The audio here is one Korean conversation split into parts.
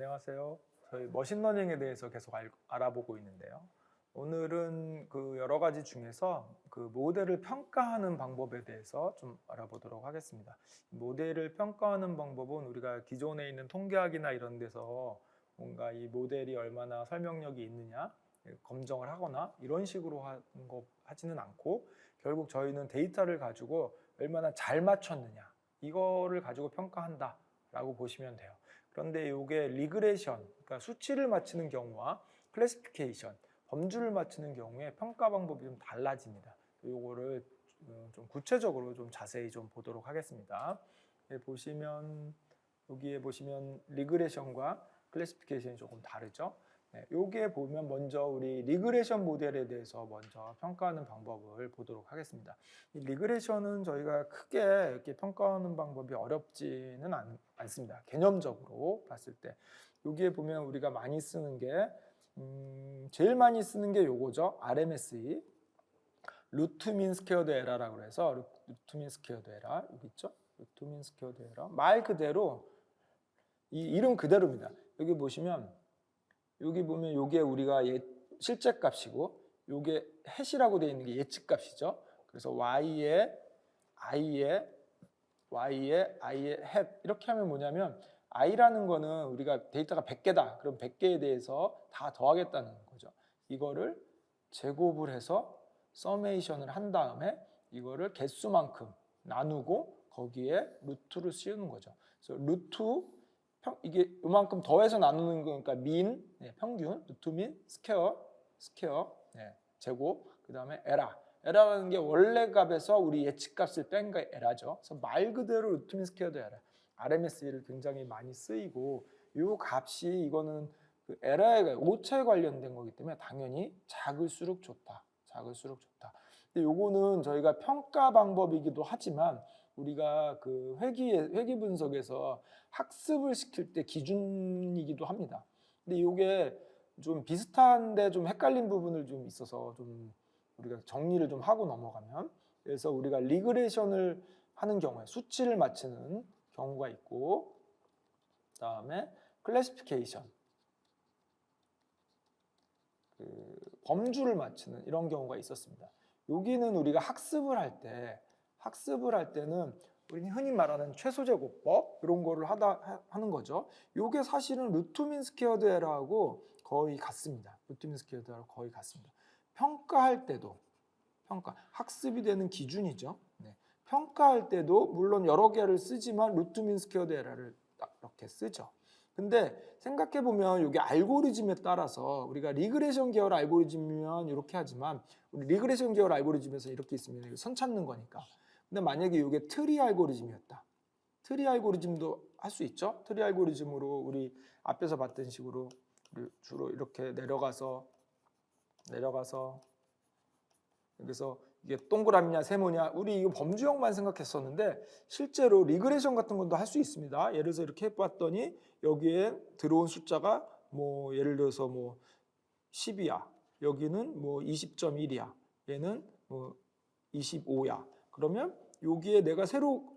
안녕하세요. 저희 머신러닝에 대해서 계속 알아보고 있는데요. 오늘은 그 여러 가지 중에서 그 모델을 평가하는 방법에 대해서 좀 알아보도록 하겠습니다. 모델을 평가하는 방법은 우리가 기존에 있는 통계학이나 이런 데서 뭔가 이 모델이 얼마나 설명력이 있느냐 검증을 하거나 이런 식으로 하지는 않고, 결국 저희는 데이터를 가지고 얼마나 잘 맞췄느냐 이거를 가지고 평가한다 라고 보시면 돼요. 그런데 이게 리그레션, 그러니까 수치를 맞추는 경우와 클래시피케이션, 범주를 맞추는 경우에 평가 방법이 좀 달라집니다. 이거를 좀 구체적으로 좀 자세히 좀 보도록 하겠습니다. 여기에 보시면 리그레션과 클래시피케이션이 조금 다르죠. 여기에 보면 먼저 우리 리그레션 모델에 대해서 먼저 평가하는 방법을 보도록 하겠습니다. 이 리그레션은 저희가 크게 이렇게 평가하는 방법이 어렵지는 않습니다. 개념적으로 봤을 때 여기에 보면 우리가 많이 쓰는 게 제일 많이 쓰는 게 요거죠. RMSE, 루트 민 스퀘어드 에러라고 해서 루트 민 스퀘어드 에러 여기 있죠. 루트 민 스퀘어드 에러 말 그대로 이 이름 그대로입니다. 여기 보시면 여기 보면 요게 우리가 실제 값이고 요게 햇이라고 되어 있는 게 예측 값이죠. 그래서 y에 i에 햇 이렇게 하면 뭐냐면 i라는 거는 우리가 데이터가 100개다. 그럼 100개에 대해서 다 더하겠다는 거죠. 이거를 제곱을 해서 서메이션을 한 다음에 이거를 개수만큼 나누고 거기에 루트를 씌우는 거죠. 그래서 루트 이게 이만큼 더해서 나누는 거니까 민, 평균, 루트 민, 스퀘어, 제곱, 그 다음에 에라라는 게 원래 값에서 우리 예측값을 뺀 게 에라죠. 그래서 말 그대로 루트 민 스퀘어드 에라, RMSE를 굉장히 많이 쓰이고 이 값이 이거는 그 에라의 오차에 관련된 거기 때문에 당연히 작을수록 좋다. 근데 요거는 저희가 평가 방법이기도 하지만 우리가 그 회귀 분석에서 학습을 시킬 때 기준이기도 합니다. 근데 이게 좀 비슷한데 좀 헷갈린 부분을 좀 있어서 좀 우리가 정리를 좀 하고 넘어가면, 그래서 우리가 리그레션을 하는 경우에 수치를 맞추는 경우가 있고, 그다음에 클래시피케이션, 그 범주를 맞추는 이런 경우가 있었습니다. 여기는 우리가 학습을 할 때는 우리 흔히 말하는 최소제곱법 이런 거를 하는 거죠. 이게 사실은 루트 민 스퀘어드 에러하고 거의 같습니다. 루트 민 스퀘어드 에러하고 거의 같습니다. 평가할 때도 학습이 되는 기준이죠. 평가할 때도 물론 여러 개를 쓰지만 루트 민 스퀘어드 에러를 이렇게 쓰죠. 근데 생각해 보면 이게 알고리즘에 따라서 우리가 리그레션 계열 알고리즘이면 이렇게 하지만 우리 리그레션 계열 알고리즘에서 이렇게 있으면 선 찾는 거니까. 근데 만약에 이게 트리 알고리즘이었다. 트리 알고리즘도 할 수 있죠. 트리 알고리즘으로 우리 앞에서 봤던 식으로 주로 이렇게 내려가서 그래서 이게 동그라미냐 세모냐 우리 이거 범주형만 생각했었는데 실제로 리그레션 같은 것도 할 수 있습니다. 예를 들어서 이렇게 해봤더니 여기에 들어온 숫자가 뭐 예를 들어서 뭐 10이야. 여기는 뭐 20.1이야. 얘는 뭐 25야. 그러면 여기에 내가 새로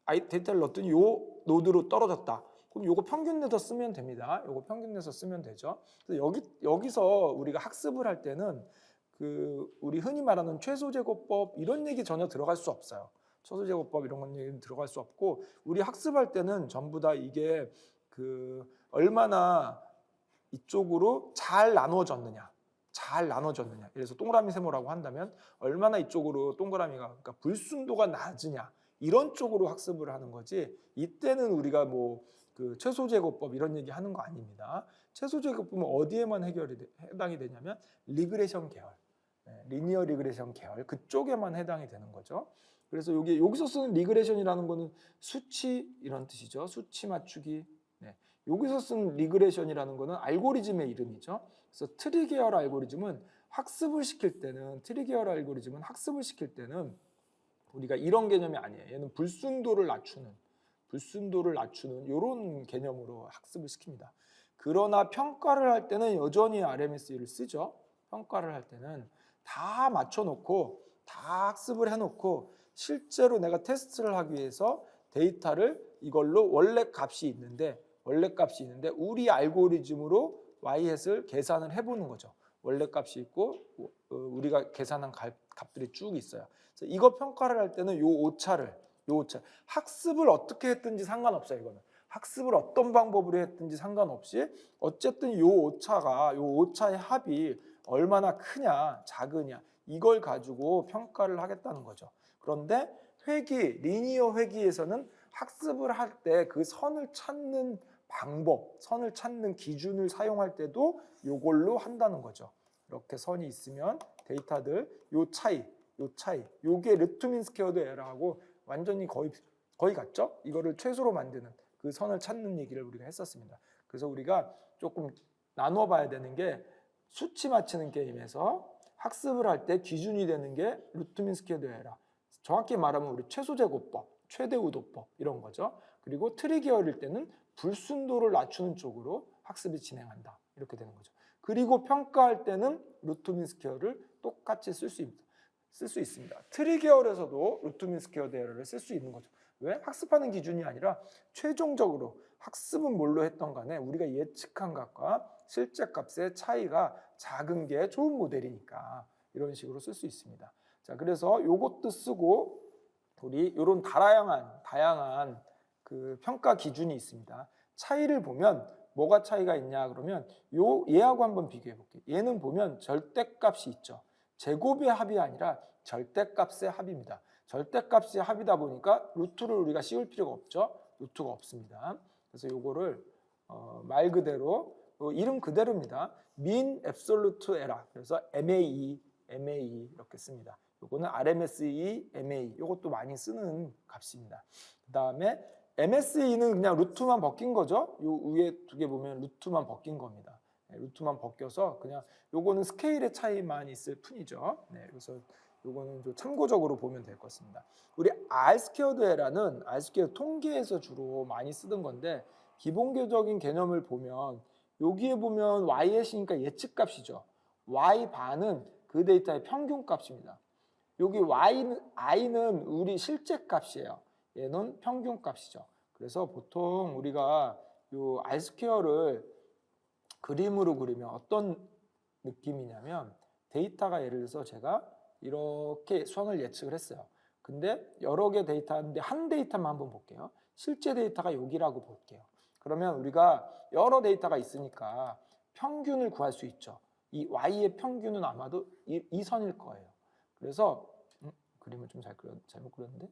데이터를 넣었더니 요 노드로 떨어졌다. 그럼 요거 평균 내서 쓰면 됩니다. 요거 평균 내서 쓰면 되죠. 그래서 여기서 우리가 학습을 할 때는 그 우리 흔히 말하는 최소제곱법 이런 얘기 전혀 들어갈 수 없어요. 최소제곱법 이런 건 얘기 들어갈 수 없고, 우리 학습할 때는 전부 다 이게 그 얼마나 이쪽으로 잘 나눠졌느냐. 그래서 동그라미 세모라고 한다면 얼마나 이쪽으로 동그라미가 그러니까 불순도가 낮으냐. 이런 쪽으로 학습을 하는 거지. 이때는 우리가 뭐 그 최소제곱법 이런 얘기 하는 거 아닙니다. 최소제곱법은 어디에만 해당이 되냐면 리그레션 계열, 리니어 리그레션 계열 그쪽에만 해당이 되는 거죠. 그래서 여기서 쓰는 리그레션이라는 거는 수치 이런 뜻이죠. 수치 맞추기. 여기서 쓴 리그레션이라는 거는 알고리즘의 이름이죠. 그래서 트리 계열 알고리즘은 학습을 시킬 때는 우리가 이런 개념이 아니에요. 얘는 불순도를 낮추는 이런 개념으로 학습을 시킵니다. 그러나 평가를 할 때는 여전히 RMSE를 쓰죠. 평가를 할 때는 다 맞춰놓고 다 학습을 해놓고 실제로 내가 테스트를 하기 위해서 데이터를 이걸로 원래 값이 있는데 원래값이 있는데 우리 알고리즘으로 y-hat을 계산을 해보는 거죠. 원래값이 있고 우리가 계산한 값들이 쭉 있어요. 그래서 이거 평가를 할 때는 요 오차를 학습을 어떻게 했든지 상관없어요. 이거는 학습을 어떤 방법으로 했든지 상관없이 어쨌든 요 오차의 합이 얼마나 크냐 작으냐 이걸 가지고 평가를 하겠다는 거죠. 그런데 리니어 회귀에서는 학습을 할 때 그 선을 찾는 방법, 선을 찾는 기준을 사용할 때도 요걸로 한다는 거죠. 이렇게 선이 있으면 데이터들 요 차이, 요게 르투민 스퀘어드 에러하고 완전히 거의 같죠? 이거를 최소로 만드는 그 선을 찾는 얘기를 우리가 했었습니다. 그래서 우리가 조금 나눠 봐야 되는 게 수치 맞히는 게임에서 학습을 할 때 기준이 되는 게 르투민 스퀘어드 에러. 정확히 말하면 우리 최소제곱법, 최대우도법 이런 거죠. 그리고 트리기어일 때는 불순도를 낮추는 쪽으로 학습이 진행한다. 이렇게 되는 거죠. 그리고 평가할 때는 루트민 스퀘어를 똑같이 쓸 수 있습니다. 트리계열에서도 루트민 스퀘어 에러를 쓸 수 있는 거죠. 왜? 학습하는 기준이 아니라 최종적으로 학습은 뭘로 했던 간에 우리가 예측한 값과 실제 값의 차이가 작은 게 좋은 모델이니까 이런 식으로 쓸 수 있습니다. 자, 그래서 요것도 쓰고 우리 이런 다양한 그 평가 기준이 있습니다. 차이를 보면 뭐가 차이가 있냐 그러면 얘하고 한번 비교해 볼게요. 얘는 보면 절대값이 있죠. 제곱의 합이 아니라 절대값의 합입니다. 절대값의 합이다 보니까 루트를 우리가 씌울 필요가 없죠. 루트가 없습니다. 그래서 요거를 말 그대로 이름 그대로입니다. mean absolute error. 그래서 MAE 이렇게 씁니다. 요거는 RMSE, MAE 요것도 많이 쓰는 값입니다. 그 다음에 MSE는 그냥 루트만 벗긴 거죠. 요 위에 두 개 보면 루트만 벗긴 겁니다. 네, 루트만 벗겨서 그냥 요거는 스케일의 차이만 있을 뿐이죠. 네, 그래서 요거는 좀 참고적으로 보면 될 것 같습니다. 우리 R-스퀘어드 에러는 R-스퀘어 통계에서 주로 많이 쓰던 건데 기본적인 개념을 보면 여기에 보면 y-hat이니까 예측값이죠. y-bar는 그 데이터의 평균값입니다. 여기 i는 우리 실제 값이에요. 얘는 평균 값이죠. 그래서 보통 우리가 요 R-스퀘어를 그림으로 그리면 어떤 느낌이냐면 데이터가 예를 들어서 제가 이렇게 수학을 예측을 했어요. 근데 여러 개 데이터인데 한 데이터만 한번 볼게요. 실제 데이터가 여기라고 볼게요. 그러면 우리가 여러 데이터가 있으니까 평균을 구할 수 있죠. 이 y의 평균은 아마도 이 선일 거예요. 그래서 그림을 좀 잘못 그렸는데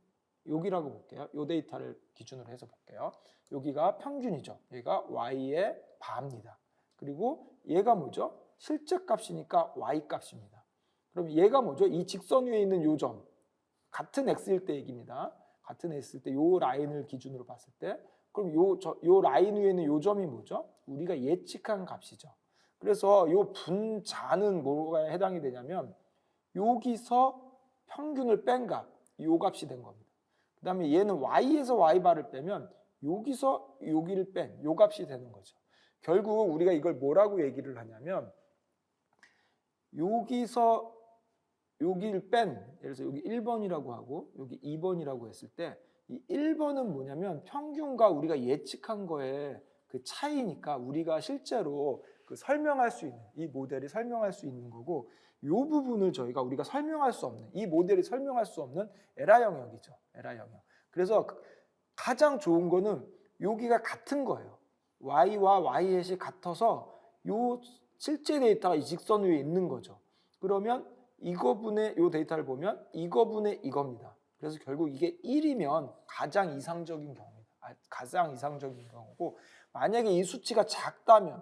여기라고 볼게요. 이 데이터를 기준으로 해서 볼게요. 여기가 평균이죠. 얘가 y의 바입니다. 그리고 얘가 뭐죠? 실제 값이니까 y 값입니다. 그럼 얘가 뭐죠? 이 직선 위에 있는 요 점. 같은 x일 때 얘기입니다. 같은 x일 때 요 라인을 기준으로 봤을 때 그럼 요 라인 위에 있는 요 점이 뭐죠? 우리가 예측한 값이죠. 그래서 요 분자는 뭐가 해당이 되냐면 여기서 평균을 뺀 값, 요 값이 된 겁니다. 그 다음에 얘는 y에서 y바를 빼면 여기서 여기를 뺀 요 값이 되는 거죠. 결국 우리가 이걸 뭐라고 얘기를 하냐면 여기서 여기를 뺀, 예를 들어서 여기 1번이라고 하고 여기 2번이라고 했을 때 이 1번은 뭐냐면 평균과 우리가 예측한 거에 그 차이니까 우리가 실제로 그 설명할 수 있는, 이 모델이 설명할 수 있는 거고 이 부분을 우리가 설명할 수 없는, 이 모델이 설명할 수 없는 에라 영역이죠. 에라 영역. 그래서 가장 좋은 거는 여기가 같은 거예요. y와 y-hat이 같아서 요 실제 데이터가 이 직선 위에 있는 거죠. 그러면 이거분의 요 데이터를 보면 이거분의 이겁니다. 그래서 결국 이게 1이면 가장 이상적인 경우입니다. 가장 이상적인 경우고 만약에 이 수치가 작다면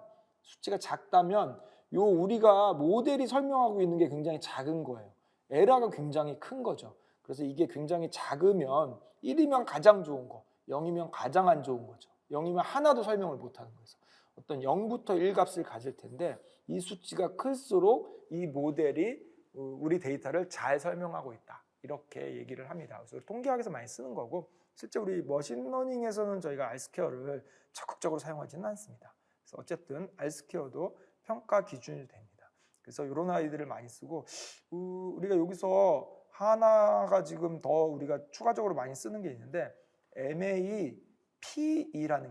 요 우리가 모델이 설명하고 있는 게 굉장히 작은 거예요. 에러가 굉장히 큰 거죠. 그래서 이게 굉장히 작으면 1이면 가장 좋은 거, 0이면 가장 안 좋은 거죠. 0이면 하나도 설명을 못하는 거죠. 어떤 0부터 1 값을 가질 텐데 이 수치가 클수록 이 모델이 우리 데이터를 잘 설명하고 있다. 이렇게 얘기를 합니다. 그래서 통계학에서 많이 쓰는 거고 실제 우리 머신러닝에서는 저희가 R-스퀘어를 적극적으로 사용하지는 않습니다. 그래서 어쨌든 R-스퀘어도 평가 기준이 됩니다. 그래서 이런 아이들을 많이 쓰고 우리가 여기서 하나가 지금 더 우리가 추가적으로 많이 쓰는 게 있는데 MAPE라는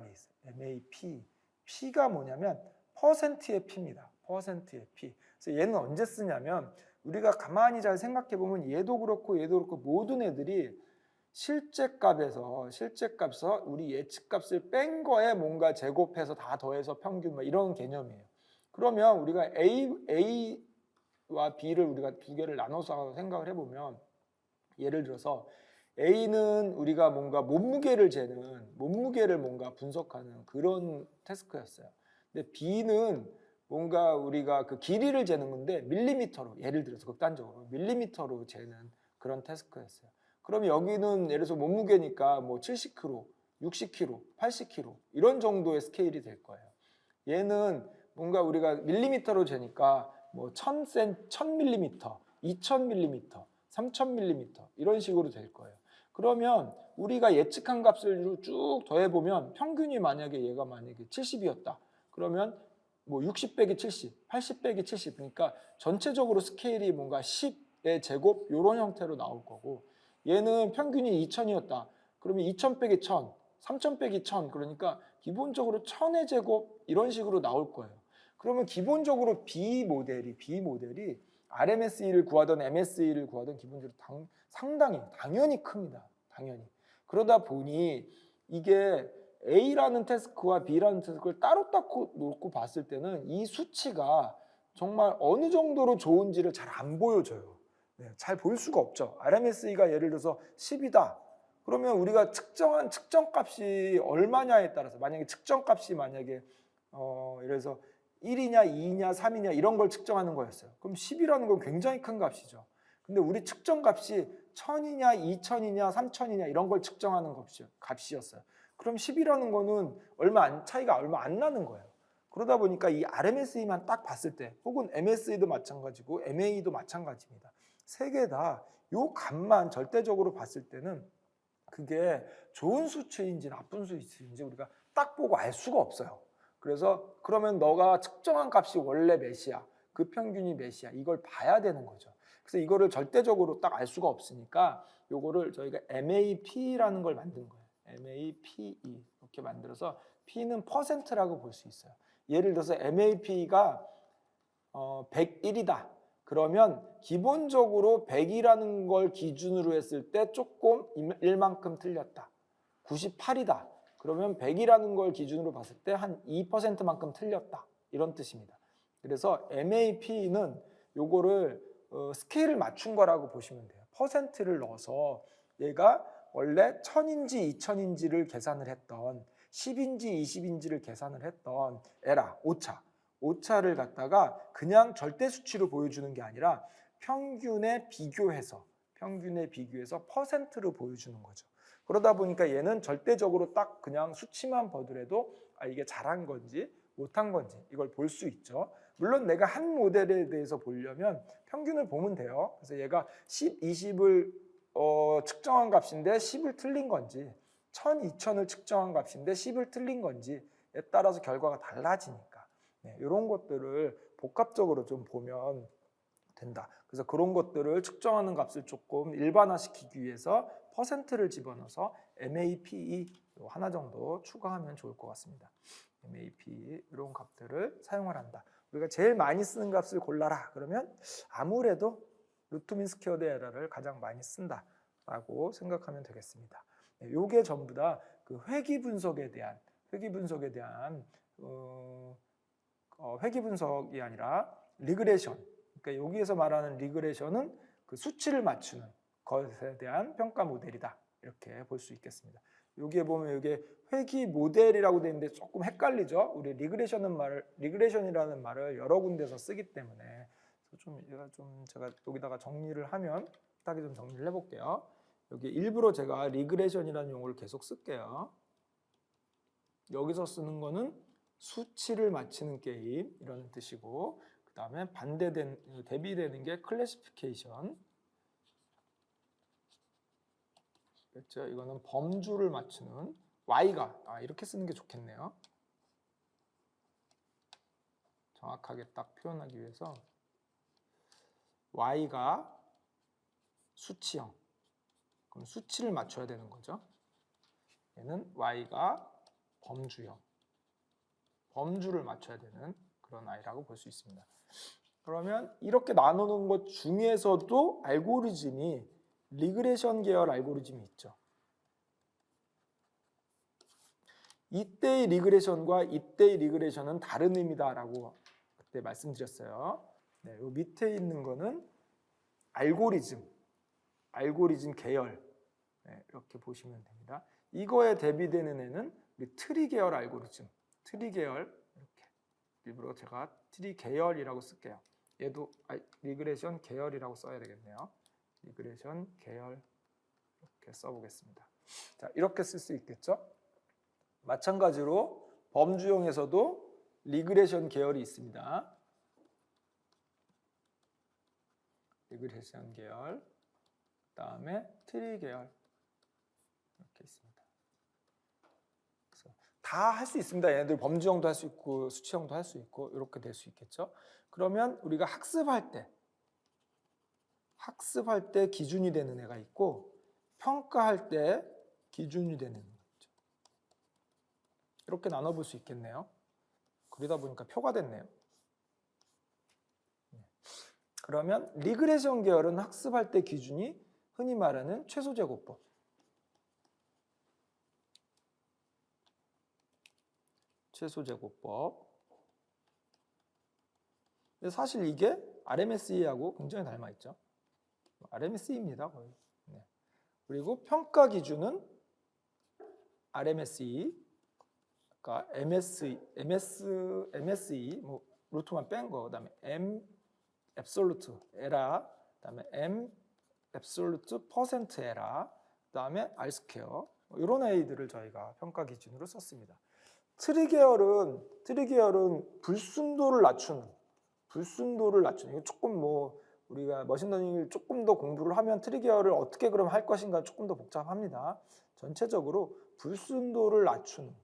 게 있어요. MAP. P가 뭐냐면 퍼센트의 P입니다. 퍼센트의 P. 그래서 얘는 언제 쓰냐면 우리가 가만히 잘 생각해 보면 얘도 그렇고 모든 애들이 실제값에서 우리 예측값을 뺀 거에 뭔가 제곱해서 다 더해서 평균 뭐 이런 개념이에요. 그러면 우리가 A와 B를 우리가 두 개를 나눠서 생각을 해보면 예를 들어서 A는 우리가 뭔가 몸무게를 뭔가 분석하는 그런 태스크였어요. 근데 B는 뭔가 우리가 그 길이를 재는 건데 밀리미터로, 예를 들어서 극단적으로 밀리미터로 재는 그런 태스크였어요. 그럼 여기는 예를 들어서 몸무게니까 뭐 70kg, 60kg, 80kg 이런 정도의 스케일이 될 거예요. 얘는 뭔가 우리가 밀리미터로 재니까 뭐 1000mm, 2000mm, 3000mm 이런 식으로 될 거예요. 그러면 우리가 예측한 값을 쭉 더해보면 평균이 만약에 얘가 만약에 70이었다. 그러면 뭐 60 빼기 70, 80 빼기 70 그러니까 전체적으로 스케일이 뭔가 10의 제곱 이런 형태로 나올 거고 얘는 평균이 2000이었다. 그러면 2000 빼기 1000, 3000 빼기 1000 그러니까 기본적으로 1000의 제곱 이런 식으로 나올 거예요. 그러면 기본적으로 B 모델이 RMSE를 구하던 MSE를 구하던 기본적으로 상당히 당연히 큽니다. 당연히. 그러다 보니 이게 A라는 태스크와 B라는 태스크를 따로 놓고 봤을 때는 이 수치가 정말 어느 정도로 좋은지를 잘 안 보여줘요. 네, 잘 볼 수가 없죠. RMSE가 예를 들어서 10이다. 그러면 우리가 측정한 측정값이 얼마냐에 따라서 만약에 측정값이 만약에 예를 들어서 1이냐 2이냐 3이냐 이런 걸 측정하는 거였어요. 그럼 10이라는 건 굉장히 큰 값이죠. 근데 우리 측정값이 1000이냐 2000이냐 3000이냐 이런 걸 측정하는 값이었어요. 그럼 10이라는 거는 차이가 얼마 안 나는 거예요. 그러다 보니까 이 RMSE만 딱 봤을 때 혹은 MSE도 마찬가지고 MAE도 마찬가지입니다. 세 개 다 요 값만 절대적으로 봤을 때는 그게 좋은 수치인지 나쁜 수치인지 우리가 딱 보고 알 수가 없어요. 그래서 그러면 너가 측정한 값이 원래 몇이야? 그 평균이 몇이야? 이걸 봐야 되는 거죠. 그래서 이거를 절대적으로 딱 알 수가 없으니까 요거를 저희가 MAP라는 걸 만든 거예요. MAPE 이렇게 만들어서 P는 퍼센트라고 볼 수 있어요. 예를 들어서 MAP가 101이다. 그러면 기본적으로 100이라는 걸 기준으로 했을 때 조금 1만큼 틀렸다. 98이다. 그러면 100이라는 걸 기준으로 봤을 때 한 2%만큼 틀렸다. 이런 뜻입니다. 그래서 MAP는 요거를 스케일을 맞춘 거라고 보시면 돼요. 퍼센트를 넣어서 얘가 원래 1000인지 2000인지를 계산을 했던 10인지 20인지를 계산을 했던 오차를 갖다가 그냥 절대 수치로 보여주는 게 아니라 평균에 비교해서 퍼센트로 보여주는 거죠. 그러다 보니까 얘는 절대적으로 딱 그냥 수치만 보더라도 이게 잘한 건지 못한 건지 이걸 볼 수 있죠. 물론 내가 한 모델에 대해서 보려면 평균을 보면 돼요. 그래서 얘가 10, 20을 측정한 값인데 10을 틀린 건지 1000, 2000을 측정한 값인데 10을 틀린 건지에 따라서 결과가 달라지니까 이런 것들을 복합적으로 좀 보면 된다. 그래서 그런 것들을 측정하는 값을 조금 일반화시키기 위해서 퍼센트를 집어넣어서 MAPE 하나 정도 추가하면 좋을 것 같습니다. MAPE 이런 값들을 사용을 한다. 우리가 제일 많이 쓰는 값을 골라라. 그러면 아무래도 루트 민 스퀘어드 에러를 가장 많이 쓴다라고 생각하면 되겠습니다. 요게 전부 다 그 회귀 분석에 대한 회귀 분석이 아니라 리그레션. 그러니까 여기에서 말하는 리그레션은 그 수치를 맞추는 것에 대한 평가 모델이다. 이렇게 볼 수 있겠습니다. 여기에 보면 이게 회귀 모델이라고 되어 있는데 조금 헷갈리죠. 우리 리그레션이라는 말을 여러 군데서 쓰기 때문에 제가 여기다가 정리를 하면 딱히 좀 정리를 해볼게요. 여기 일부러 제가 리그레션이라는 용어를 계속 쓸게요. 여기서 쓰는 거는 수치를 맞히는 게임 이라는 뜻이고 그 다음에 대비되는 게 클래시피케이션. 그렇죠? 이거는 범주를 맞추는 Y가 이렇게 쓰는 게 좋겠네요. 정확하게 딱 표현하기 위해서 Y가 수치형. 그럼 수치를 맞춰야 되는 거죠. 얘는 Y가 범주형. 범주를 맞춰야 되는 그런 아이라고 볼 수 있습니다. 그러면 이렇게 나누는 것 중에서도 알고리즘이 리그레션 계열 알고리즘이 있죠. 이때의 리그레션과 이때의 리그레션은 다른 의미다라고 그때 말씀드렸어요. 네, 요 밑에 있는 거는 알고리즘 계열, 네, 이렇게 보시면 됩니다. 이거에 대비되는 애는 우리 트리 계열 알고리즘, 트리 계열, 이렇게 일부러 제가 트리 계열이라고 쓸게요. 얘도 리그레션 계열이라고 써야 되겠네요. 리그레션 계열 이렇게 써보겠습니다. 자, 이렇게 쓸 수 있겠죠? 마찬가지로 범주형에서도 리그레션 계열이 있습니다. 리그레션 계열, 그 다음에 트리 계열 이렇게 있습니다. 다 할 수 있습니다. 얘네들 범주형도 할 수 있고 수치형도 할 수 있고 이렇게 될 수 있겠죠. 그러면 우리가 학습할 때 기준이 되는 애가 있고 평가할 때 기준이 되는 애가 있죠. 이렇게 나눠볼 수 있겠네요. 그러다 보니까 표가 됐네요. 그러면 리그레션 계열은 학습할 때 기준이 흔히 말하는 최소제곱법, 근데 사실 이게 RMSE하고 굉장히 닮아 있죠. RMSE입니다, 거의. 네. 그리고 평가 기준은 RMSE, 그러니까 MSE, 뭐 루트만 뺀 거, 그다음에 M 앱솔루트 에라, 그다음에 M 앱솔루트 퍼센트 에라, 그다음에 R 스퀘어, 이런 아이들을 저희가 평가 기준으로 썼습니다. 트리 계열은 불순도를 낮추는 이거 조금 뭐 우리가 머신러닝을 조금 더 공부를 하면 트리 계열을 어떻게 그럼 할 것인가 조금 더 복잡합니다. 전체적으로 불순도를 낮추는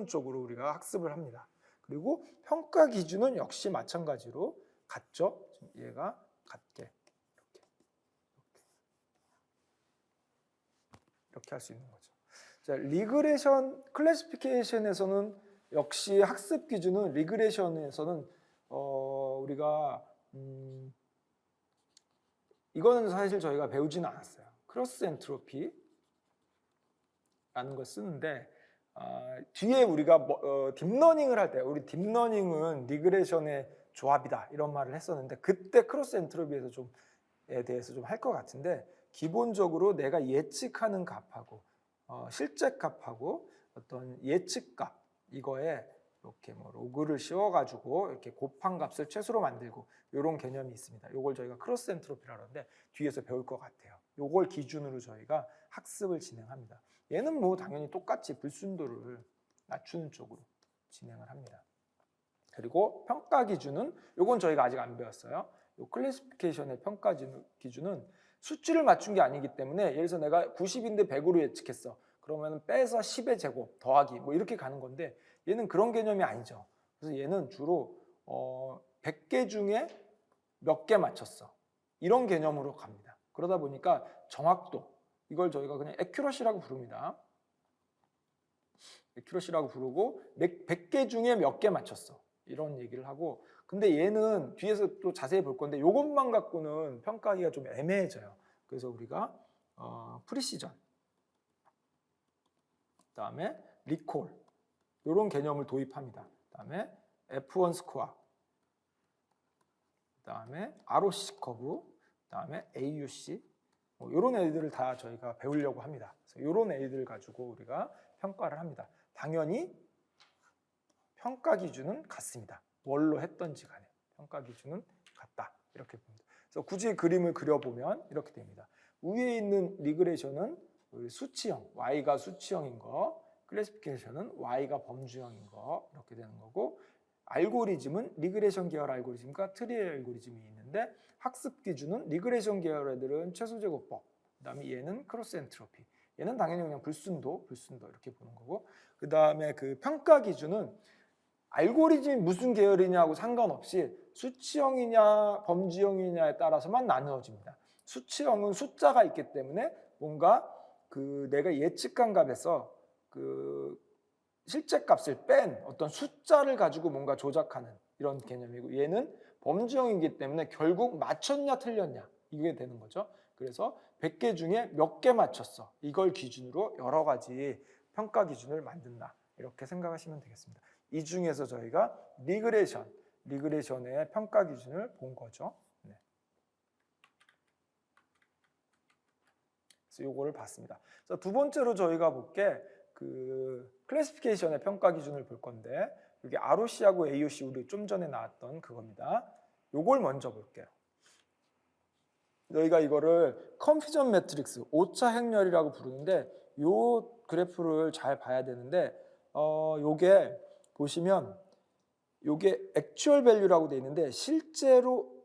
쪽으로 우리가 학습을 합니다. 그리고 평가 기준은 역시 마찬가지로 같죠. 얘가 같게 이렇게 할 수 있는 거죠. 자, 리그레션 클래시피케이션에서는 역시 학습 기준은 리그레션에서는 우리가 이거는 사실 저희가 배우지는 않았어요. 크로스 엔트로피라는 걸 쓰는데 뒤에 우리가 딥러닝을 할 때 우리 딥러닝은 리그레션의 조합이다 이런 말을 했었는데 그때 크로스 엔트로피에 대해서 좀 할 것 같은데 기본적으로 내가 예측하는 값하고 실제 값하고 어떤 예측값 이거에 이렇게 뭐 로그를 씌워가지고 이렇게 곱한 값을 최소로 만들고 이런 개념이 있습니다. 이걸 저희가 크로스 엔트로피라고 하는데 뒤에서 배울 것 같아요. 이걸 기준으로 저희가 학습을 진행합니다. 얘는 뭐 당연히 똑같이 불순도를 낮추는 쪽으로 진행을 합니다. 그리고 평가 기준은 이건 저희가 아직 안 배웠어요. 이 클래시피케이션의 평가 기준은 수치를 맞춘 게 아니기 때문에 예를 들어서 내가 90인데 100으로 예측했어. 그러면 빼서 10의 제곱 더하기 뭐 이렇게 가는 건데 얘는 그런 개념이 아니죠. 그래서 얘는 주로 100개 중에 몇 개 맞췄어. 이런 개념으로 갑니다. 그러다 보니까 정확도, 이걸 저희가 그냥 액큐러시라고 부릅니다. 액큐러시라고 부르고 100개 중에 몇 개 맞췄어. 이런 얘기를 하고 근데 얘는 뒤에서 또 자세히 볼 건데 이것만 갖고는 평가하기가 좀 애매해져요. 그래서 우리가 프리시전, 그다음에 리콜 이런 개념을 도입합니다. 그다음에 F1 스코어, 그다음에 ROC 커브, 그다음에 AUC 이런 애들을 다 저희가 배우려고 합니다. 그래서 이런 애들 가지고 우리가 평가를 합니다. 당연히 평가 기준은 같습니다. 뭘로 했던지 간에 평가 기준은 같다 이렇게 봅니다. 그래서 굳이 그림을 그려보면 이렇게 됩니다. 위에 있는 리그레션은 수치형, y가 수치형인 거, 클래시피케이션은 y가 범주형인 거 이렇게 되는 거고 알고리즘은 리그레션 계열 알고리즘과 트리 알고리즘이 있는데 학습 기준은 리그레션 계열 애들은 최소제곱법, 그다음에 얘는 크로스 엔트로피, 얘는 당연히 그냥 불순도 이렇게 보는 거고 그 다음에 그 평가 기준은 알고리즘이 무슨 계열이냐하고 상관없이 수치형이냐 범주형이냐에 따라서만 나누어집니다. 수치형은 숫자가 있기 때문에 뭔가 그 내가 예측한 값에서 그 실제 값을 뺀 어떤 숫자를 가지고 뭔가 조작하는 이런 개념이고, 얘는 범주형이기 때문에 결국 맞췄냐 틀렸냐 이게 되는 거죠. 그래서 100개 중에 몇 개 맞췄어, 이걸 기준으로 여러 가지 평가 기준을 만든다, 이렇게 생각하시면 되겠습니다. 이 중에서 저희가 리그레이션의 평가 기준을 본 거죠. 네. 그래서 요거를 봤습니다. 자, 두 번째로 저희가 볼 게 클래시피케이션의 평가 기준을 볼 건데, 여기 ROC하고 AOC 우리 좀 전에 나왔던 그겁니다. 요걸 먼저 볼게요. 저희가 이거를 컨퓨전 매트릭스, 오차 행렬이라고 부르는데, 요 그래프를 잘 봐야 되는데, 요게 보시면 요게 액츄얼 밸류라고 돼 있는데, 실제로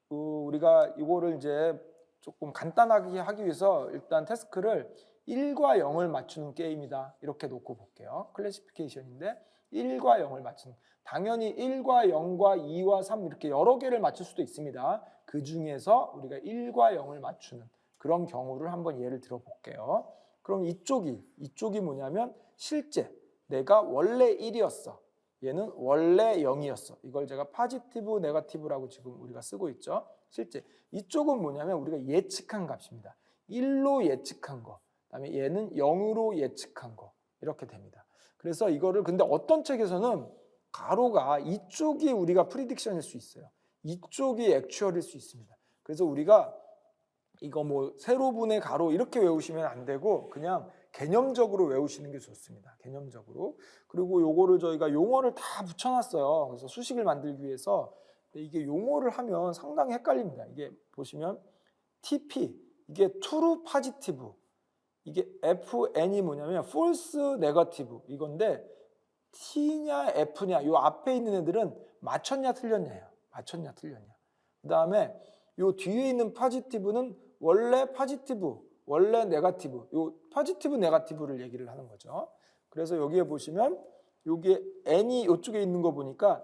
우리가 이거를 이제 조금 간단하게 하기 위해서 일단 태스크를 1과 0을 맞추는 게임이다, 이렇게 놓고 볼게요. 클래시피케이션인데 1과 0을 맞추는, 당연히 1과 0과 2와 3 이렇게 여러 개를 맞출 수도 있습니다. 그 중에서 우리가 1과 0을 맞추는 그런 경우를 한번 예를 들어 볼게요. 그럼 이쪽이 뭐냐면, 실제 내가 원래 1이었어, 얘는 원래 0이었어. 이걸 제가 파지티브, 네거티브라고 지금 우리가 쓰고 있죠. 실제 이쪽은 뭐냐면 우리가 예측한 값입니다. 1로 예측한 거, 그다음에 얘는 0으로 예측한 거, 이렇게 됩니다. 그래서 이거를 근데 어떤 책에서는 가로가 이쪽이 우리가 프리딕션일 수 있어요. 이쪽이 액추얼일 수 있습니다. 그래서 우리가 이거 뭐 세로분의 가로 이렇게 외우시면 안 되고 그냥 개념적으로 외우시는 게 좋습니다. 개념적으로. 그리고 요거를 저희가 용어를 다 붙여놨어요. 그래서 수식을 만들기 위해서. 이게 용어를 하면 상당히 헷갈립니다. 이게 보시면 TP, 이게 true positive, 이게 FN이 뭐냐면 false negative 이건데, T냐 F냐 요 앞에 있는 애들은 맞췄냐 틀렸냐예요. 맞췄냐 틀렸냐. 그 다음에 요 뒤에 있는 positive는 원래 positive, 원래 네거티브, 요 포지티브 네거티브를 얘기를 하는 거죠. 그래서 여기에 보시면 여기에 n이 이쪽에 있는 거 보니까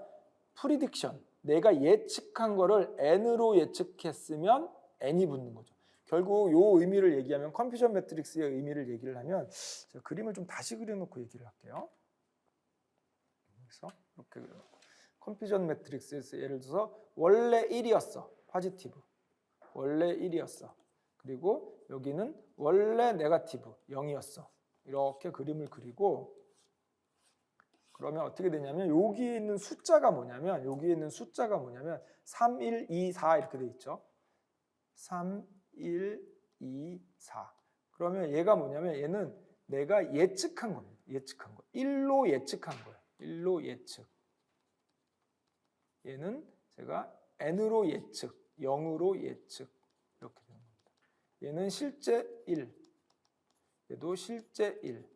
프리딕션, 내가 예측한 거를 n으로 예측했으면 n이 붙는 거죠. 결국 요 의미를 얘기하면, 컨퓨전 매트릭스의 의미를 얘기를 하면, 제가 그림을 좀 다시 그려놓고 얘기를 할게요. 그래서 이렇게 그려놓고, 컨퓨전 매트릭스에서 예를 들어서 원래 1이었어, 포지티브, 원래 1이었어. 그리고 여기는 원래 네거티브 0이었어. 이렇게 그림을 그리고, 그러면 어떻게 되냐면 여기에 있는 숫자가 뭐냐면 3, 1, 2, 4 이렇게 돼 있죠. 3, 1, 2, 4. 그러면 얘가 뭐냐면 얘는 내가 예측한 겁니다. 예측한 거. 1로 예측한 거예요. 1로 예측. 얘는 제가 n으로 예측, 0으로 예측, 이렇게 되는 겁니다. 얘는 실제 1, 얘도 실제 1,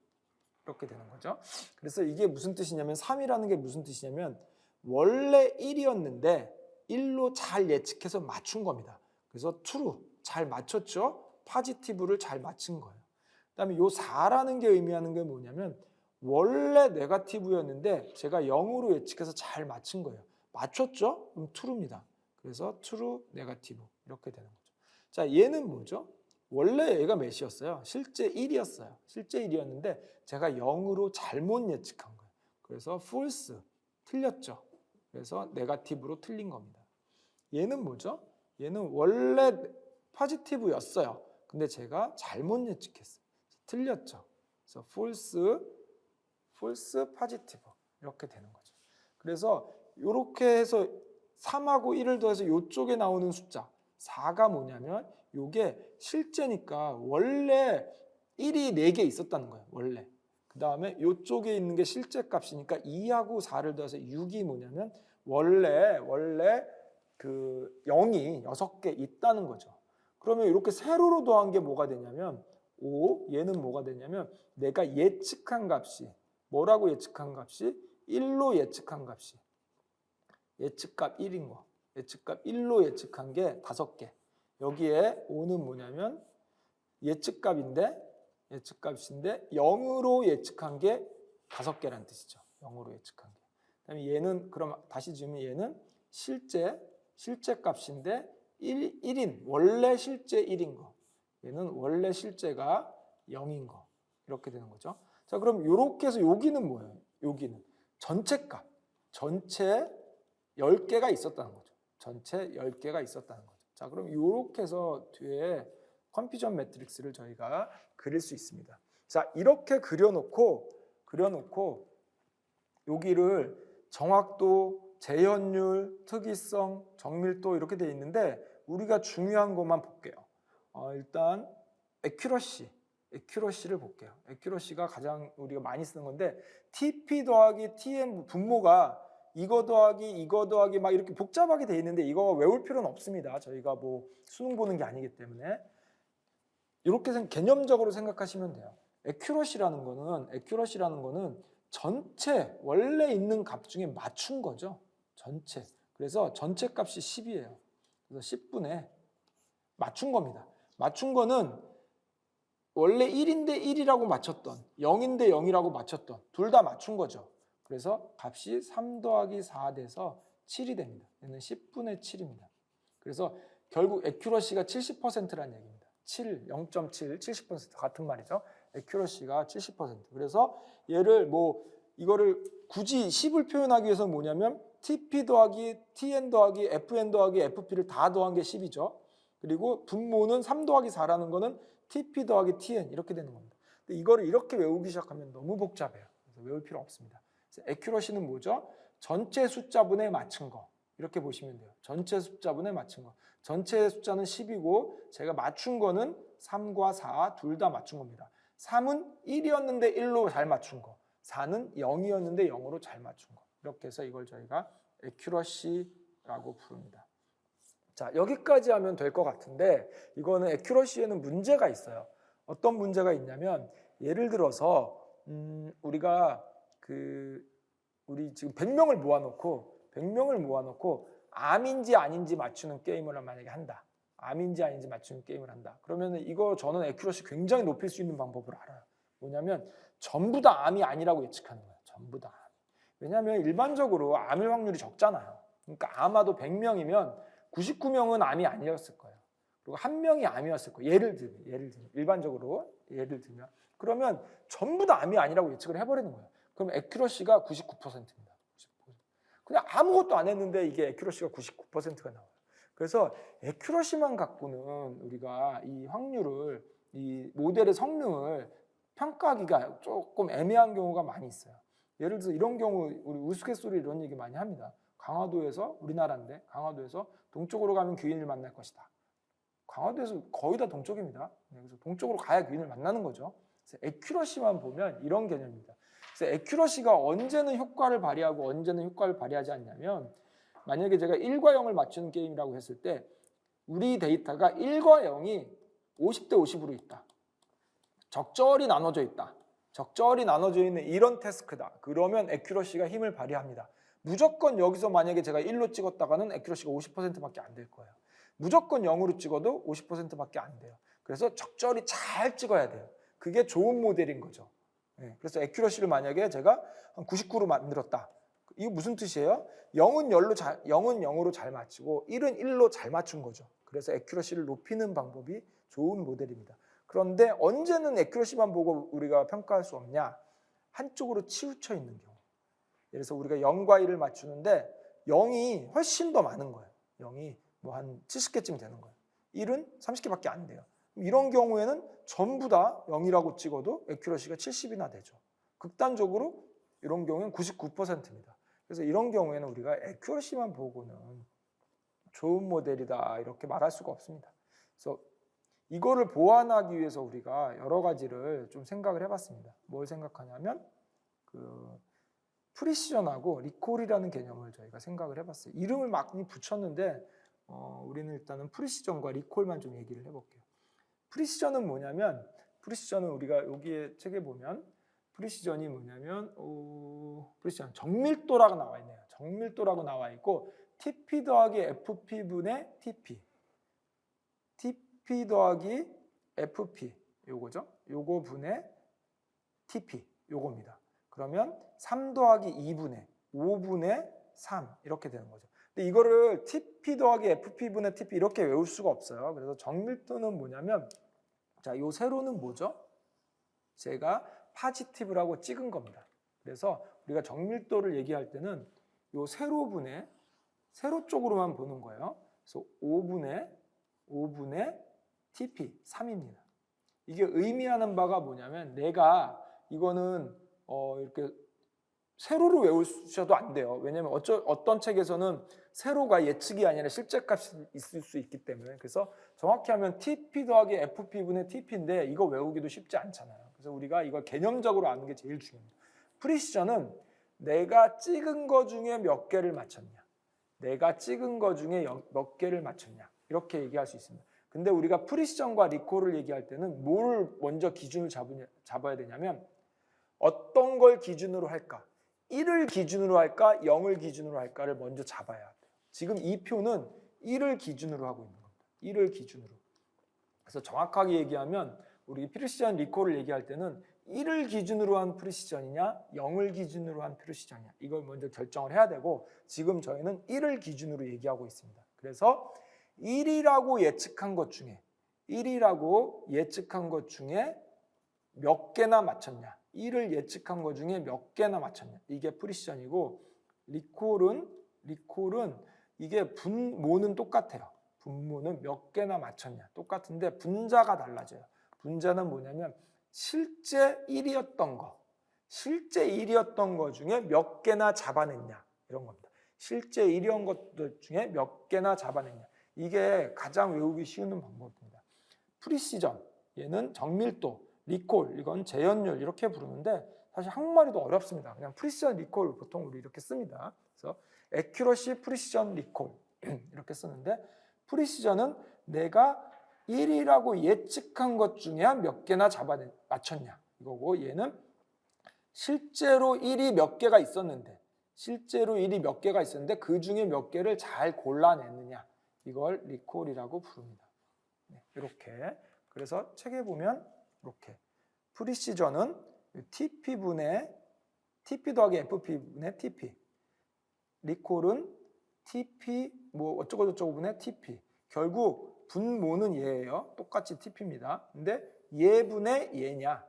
이렇게 되는 거죠. 그래서 이게 무슨 뜻이냐면, 3이라는 게 무슨 뜻이냐면 원래 1이었는데 1로 잘 예측해서 맞춘 겁니다. 그래서 true, 잘 맞췄죠. positive를 잘 맞춘 거예요. 그 다음에 요 4라는 게 의미하는 게 뭐냐면, 원래 네거티브였는데 제가 0으로 예측해서 잘 맞춘 거예요. 맞췄죠? 그럼 true입니다. 그래서 true, 네거티브 이렇게 되는 거죠. 자, 얘는 뭐죠? 원래 얘가 몇이었어요? 실제 1이었어요. 실제 1이었는데 제가 0으로 잘못 예측한 거예요. 그래서 false, 틀렸죠. 그래서 네거티브로 틀린 겁니다. 얘는 뭐죠? 얘는 원래 포지티브였어요. 근데 제가 잘못 예측했어요. 틀렸죠. 그래서 false positive 이렇게 되는 거죠. 그래서 이렇게 해서 3하고 1을 더해서 이쪽에 나오는 숫자 4가 뭐냐면, 이게 실제니까 원래 1이 4개 있었다는 거예요. 원래. 그 다음에 이쪽에 있는 게 실제 값이니까 2하고 4를 더해서 6이 뭐냐면 원래 그 0이 6개 있다는 거죠. 그러면 이렇게 세로로 더한 게 뭐가 되냐면 5, 얘는 뭐가 되냐면 내가 예측한 값이, 뭐라고 예측한 값이? 1로 예측한 값이, 예측값 1인 거, 예측값 1로 예측한 게 5개. 여기에 5는 뭐냐면 예측값인데 0으로 예측한 게 5개란 뜻이죠. 0으로 예측한 게. 그다음에 얘는, 그럼 다시 지으면 얘는 실제 값인데 1인, 원래 실제 1인 거. 얘는 원래 실제가 0인 거. 이렇게 되는 거죠. 자, 그럼 이렇게 해서 여기는 뭐예요? 여기는 전체 값, 전체 10개가 있었다는 거죠. 전체 10개가 있었다는 거죠. 자, 그럼 이렇게 해서 뒤에 컨퓨전 매트릭스를 저희가 그릴 수 있습니다. 자, 이렇게 그려놓고 여기를 정확도, 재현율, 특이성, 정밀도 이렇게 돼 있는데 우리가 중요한 것만 볼게요. 일단 에큐러시를 볼게요. 에큐러시가 가장 우리가 많이 쓰는 건데 TP 더하기 TN 분모가 이거 더하기 막 이렇게 복잡하게 돼 있는데 이거 외울 필요는 없습니다. 저희가 뭐 수능 보는 게 아니기 때문에 이렇게 개념적으로 생각하시면 돼요. 에큐러시라는 거는 전체 원래 있는 값 중에 맞춘 거죠. 전체. 그래서 전체 값이 10이에요. 그래서 10분의 맞춘 겁니다. 맞춘 거는 원래 1인데 1이라고 맞췄던 0인데 0이라고 맞췄던 둘 다 맞춘 거죠. 그래서 값이 3 더하기 4 돼서 7이 됩니다. 얘는 10분의 7입니다. 그래서 결국 에큐러시가 70%라는 얘기입니다. 7, 0.7, 70% 같은 말이죠. 에큐러시가 70%. 그래서 얘를 이거를 굳이 10을 표현하기 위해서 뭐냐면 TP 더하기 TN 더하기 FN 더하기 FP를 다 더한 게 10이죠. 그리고 분모는 3 더하기 4라는 거는 TP 더하기 TN 이렇게 되는 겁니다. 근데 이거를 이렇게 외우기 시작하면 너무 복잡해요. 그래서 외울 필요 없습니다. 에큐러시는 뭐죠? 전체 숫자분에 맞춘 거. 이렇게 보시면 돼요. 전체 숫자분에 맞춘 거. 전체 숫자는 10이고 제가 맞춘 거는 3과 4 둘 다 맞춘 겁니다. 3은 1이었는데 1로 잘 맞춘 거. 4는 0이었는데 0으로 잘 맞춘 거. 이렇게 해서 이걸 저희가 에큐러시라고 부릅니다. 자, 여기까지 하면 될 것 같은데 이거는 에큐러시에는 문제가 있어요. 어떤 문제가 있냐면 예를 들어서 우리가 우리 지금 100명을 모아놓고 암인지 아닌지 맞추는 게임을 만약에 한다. 암인지 아닌지 맞추는 게임을 한다. 그러면 이거 저는 에큐러시 굉장히 높일 수 있는 방법을 알아요. 뭐냐면 전부 다 암이 아니라고 예측하는 거예요. 전부 다 암. 왜냐하면 일반적으로 암일 확률이 적잖아요. 그러니까 아마도 100명이면 99명은 암이 아니었을 거예요. 그리고 1명이 암이었을 거예요. 예를 들면 일반적으로 예를 들면 그러면 전부 다 암이 아니라고 예측을 해버리는 거예요. 그럼 에큐러시가 99%입니다. 99%. 그냥 아무것도 안 했는데 이게 에큐러시가 99%가 나와요. 그래서 에큐러시만 갖고는 우리가 이 확률을, 이 모델의 성능을 평가하기가 조금 애매한 경우가 많이 있어요. 예를 들어서 이런 경우 우리 우스갯소리 이런 얘기 많이 합니다. 강화도에서, 우리나라인데 강화도에서 동쪽으로 가면 귀인을 만날 것이다. 강화도에서 거의 다 동쪽입니다. 그래서 동쪽으로 가야 귀인을 만나는 거죠. 그래서 에큐러시만 보면 이런 개념입니다. 그래서 에큐러시가 언제는 효과를 발휘하고 언제는 효과를 발휘하지 않냐면 만약에 제가 1과 0을 맞추는 게임이라고 했을 때 우리 데이터가 1과 0이 50대 50으로 있다. 적절히 나눠져 있다. 적절히 나눠져 있는 이런 태스크다. 그러면 에큐러시가 힘을 발휘합니다. 무조건 여기서 만약에 제가 1로 찍었다가는 에큐러시가 50%밖에 안 될 거예요. 무조건 0으로 찍어도 50%밖에 안 돼요. 그래서 적절히 잘 찍어야 돼요. 그게 좋은 모델인 거죠. 그래서 에큐러시를 만약에 제가 한 99로 만들었다. 이거 무슨 뜻이에요? 0은 0으로 잘 맞추고 1은 1로 잘 맞춘 거죠. 그래서 에큐러시를 높이는 방법이 좋은 모델입니다. 그런데 언제는 에큐러시만 보고 우리가 평가할 수 없냐? 한쪽으로 치우쳐 있는 경우. 예를 들어서 우리가 0과 1을 맞추는데 0이 훨씬 더 많은 거예요. 0이 뭐 한 70개쯤 되는 거예요. 1은 30개밖에 안 돼요. 이런 경우에는 전부 다 0이라고 찍어도 에큐러시가 70이나 되죠. 극단적으로 이런 경우에는 99%입니다. 그래서 이런 경우에는 우리가 에큐러시만 보고는 좋은 모델이다 이렇게 말할 수가 없습니다. 그래서 이거를 보완하기 위해서 우리가 여러 가지를 좀 생각을 해봤습니다. 뭘 생각하냐면 프리시전하고 리콜이라는 개념을 저희가 생각을 해봤어요. 이름을 많이 붙였는데 우리는 일단은 프리시전과 리콜만 좀 얘기를 해볼게요. 프리시전은 뭐냐면 프리시전은 우리가 여기에 책에 보면 프리시전이 뭐냐면 프리시전 정밀도라고 나와 있네요. 정밀도라고 나와 있고 TP 더하기 FP분의 TP TP 더하기 FP 요거죠. 요거 분의 TP 요겁니다. 그러면 3 더하기 2분의 5분의 3 이렇게 되는 거죠. 근데 이거를 TP 더하기 FP분의 TP 이렇게 외울 수가 없어요. 그래서 정밀도는 뭐냐면 자, 요 세로는 뭐죠? 제가 파지티브라고 찍은 겁니다. 그래서 우리가 정밀도를 얘기할 때는 요 세로분의 세로 쪽으로만 보는 거예요. 그래서 5분의 TP 3입니다. 이게 의미하는 바가 뭐냐면 내가 이거는 이렇게 세로로 외우셔도 안 돼요. 왜냐하면 어떤 책에서는 세로가 예측이 아니라 실제 값이 있을 수 있기 때문에. 그래서 정확히 하면 TP 더하기 FP분의 TP인데 이거 외우기도 쉽지 않잖아요. 그래서 우리가 이걸 개념적으로 아는 게 제일 중요합니다. 프리시전은 내가 찍은 거 중에 몇 개를 맞췄냐, 내가 찍은 거 중에 몇 개를 맞췄냐, 이렇게 얘기할 수 있습니다. 근데 우리가 프리시전과 리콜을 얘기할 때는 뭘 먼저 기준을 잡아야 되냐면 어떤 걸 기준으로 할까? 1을 기준으로 할까? 0을 기준으로 할까를 먼저 잡아야 돼요. 지금 이 표는 1을 기준으로 하고 있는 겁니다. 1을 기준으로. 그래서 정확하게 얘기하면 우리 프리시전 리콜을 얘기할 때는 1을 기준으로 한 프리시전이냐 0을 기준으로 한 프리시전이냐 이걸 먼저 결정을 해야 되고 지금 저희는 1을 기준으로 얘기하고 있습니다. 그래서 1이라고 예측한 것 중에 몇 개나 맞췄냐, 1을 예측한 것 중에 몇 개나 맞췄냐, 이게 프리시전이고 리콜은 이게 분모는 똑같아요. 분모는 몇 개나 맞췄냐 똑같은데 분자가 달라져요. 분자는 뭐냐면 실제 1이었던 거 중에 몇 개나 잡아냈냐 이런 겁니다. 실제 1이었던 것들 중에 몇 개나 잡아냈냐, 이게 가장 외우기 쉬운 방법입니다. 프리시전, 얘는 정밀도, 리콜, 이건 재현율 이렇게 부르는데 사실 한국말이도 어렵습니다. 그냥 프리시전, 리콜 보통 우리 이렇게 씁니다. 그래서 애큐러시, 프리시전, 리콜 이렇게 쓰는데 프리시전은 내가 1이라고 예측한 것 중에 몇 개나 맞췄냐 이거고, 얘는 실제로 1이 몇 개가 있었는데 그 중에 몇 개를 잘 골라냈느냐, 이걸 리콜이라고 부릅니다. 이렇게. 그래서 책에 보면 이렇게 프리시전은 TP 더하기 FP분의 TP, 리콜은 TP 뭐 어쩌고 분의 TP, 결국 분모는 얘예요. 똑같이 TP입니다. 근데 얘분의 얘냐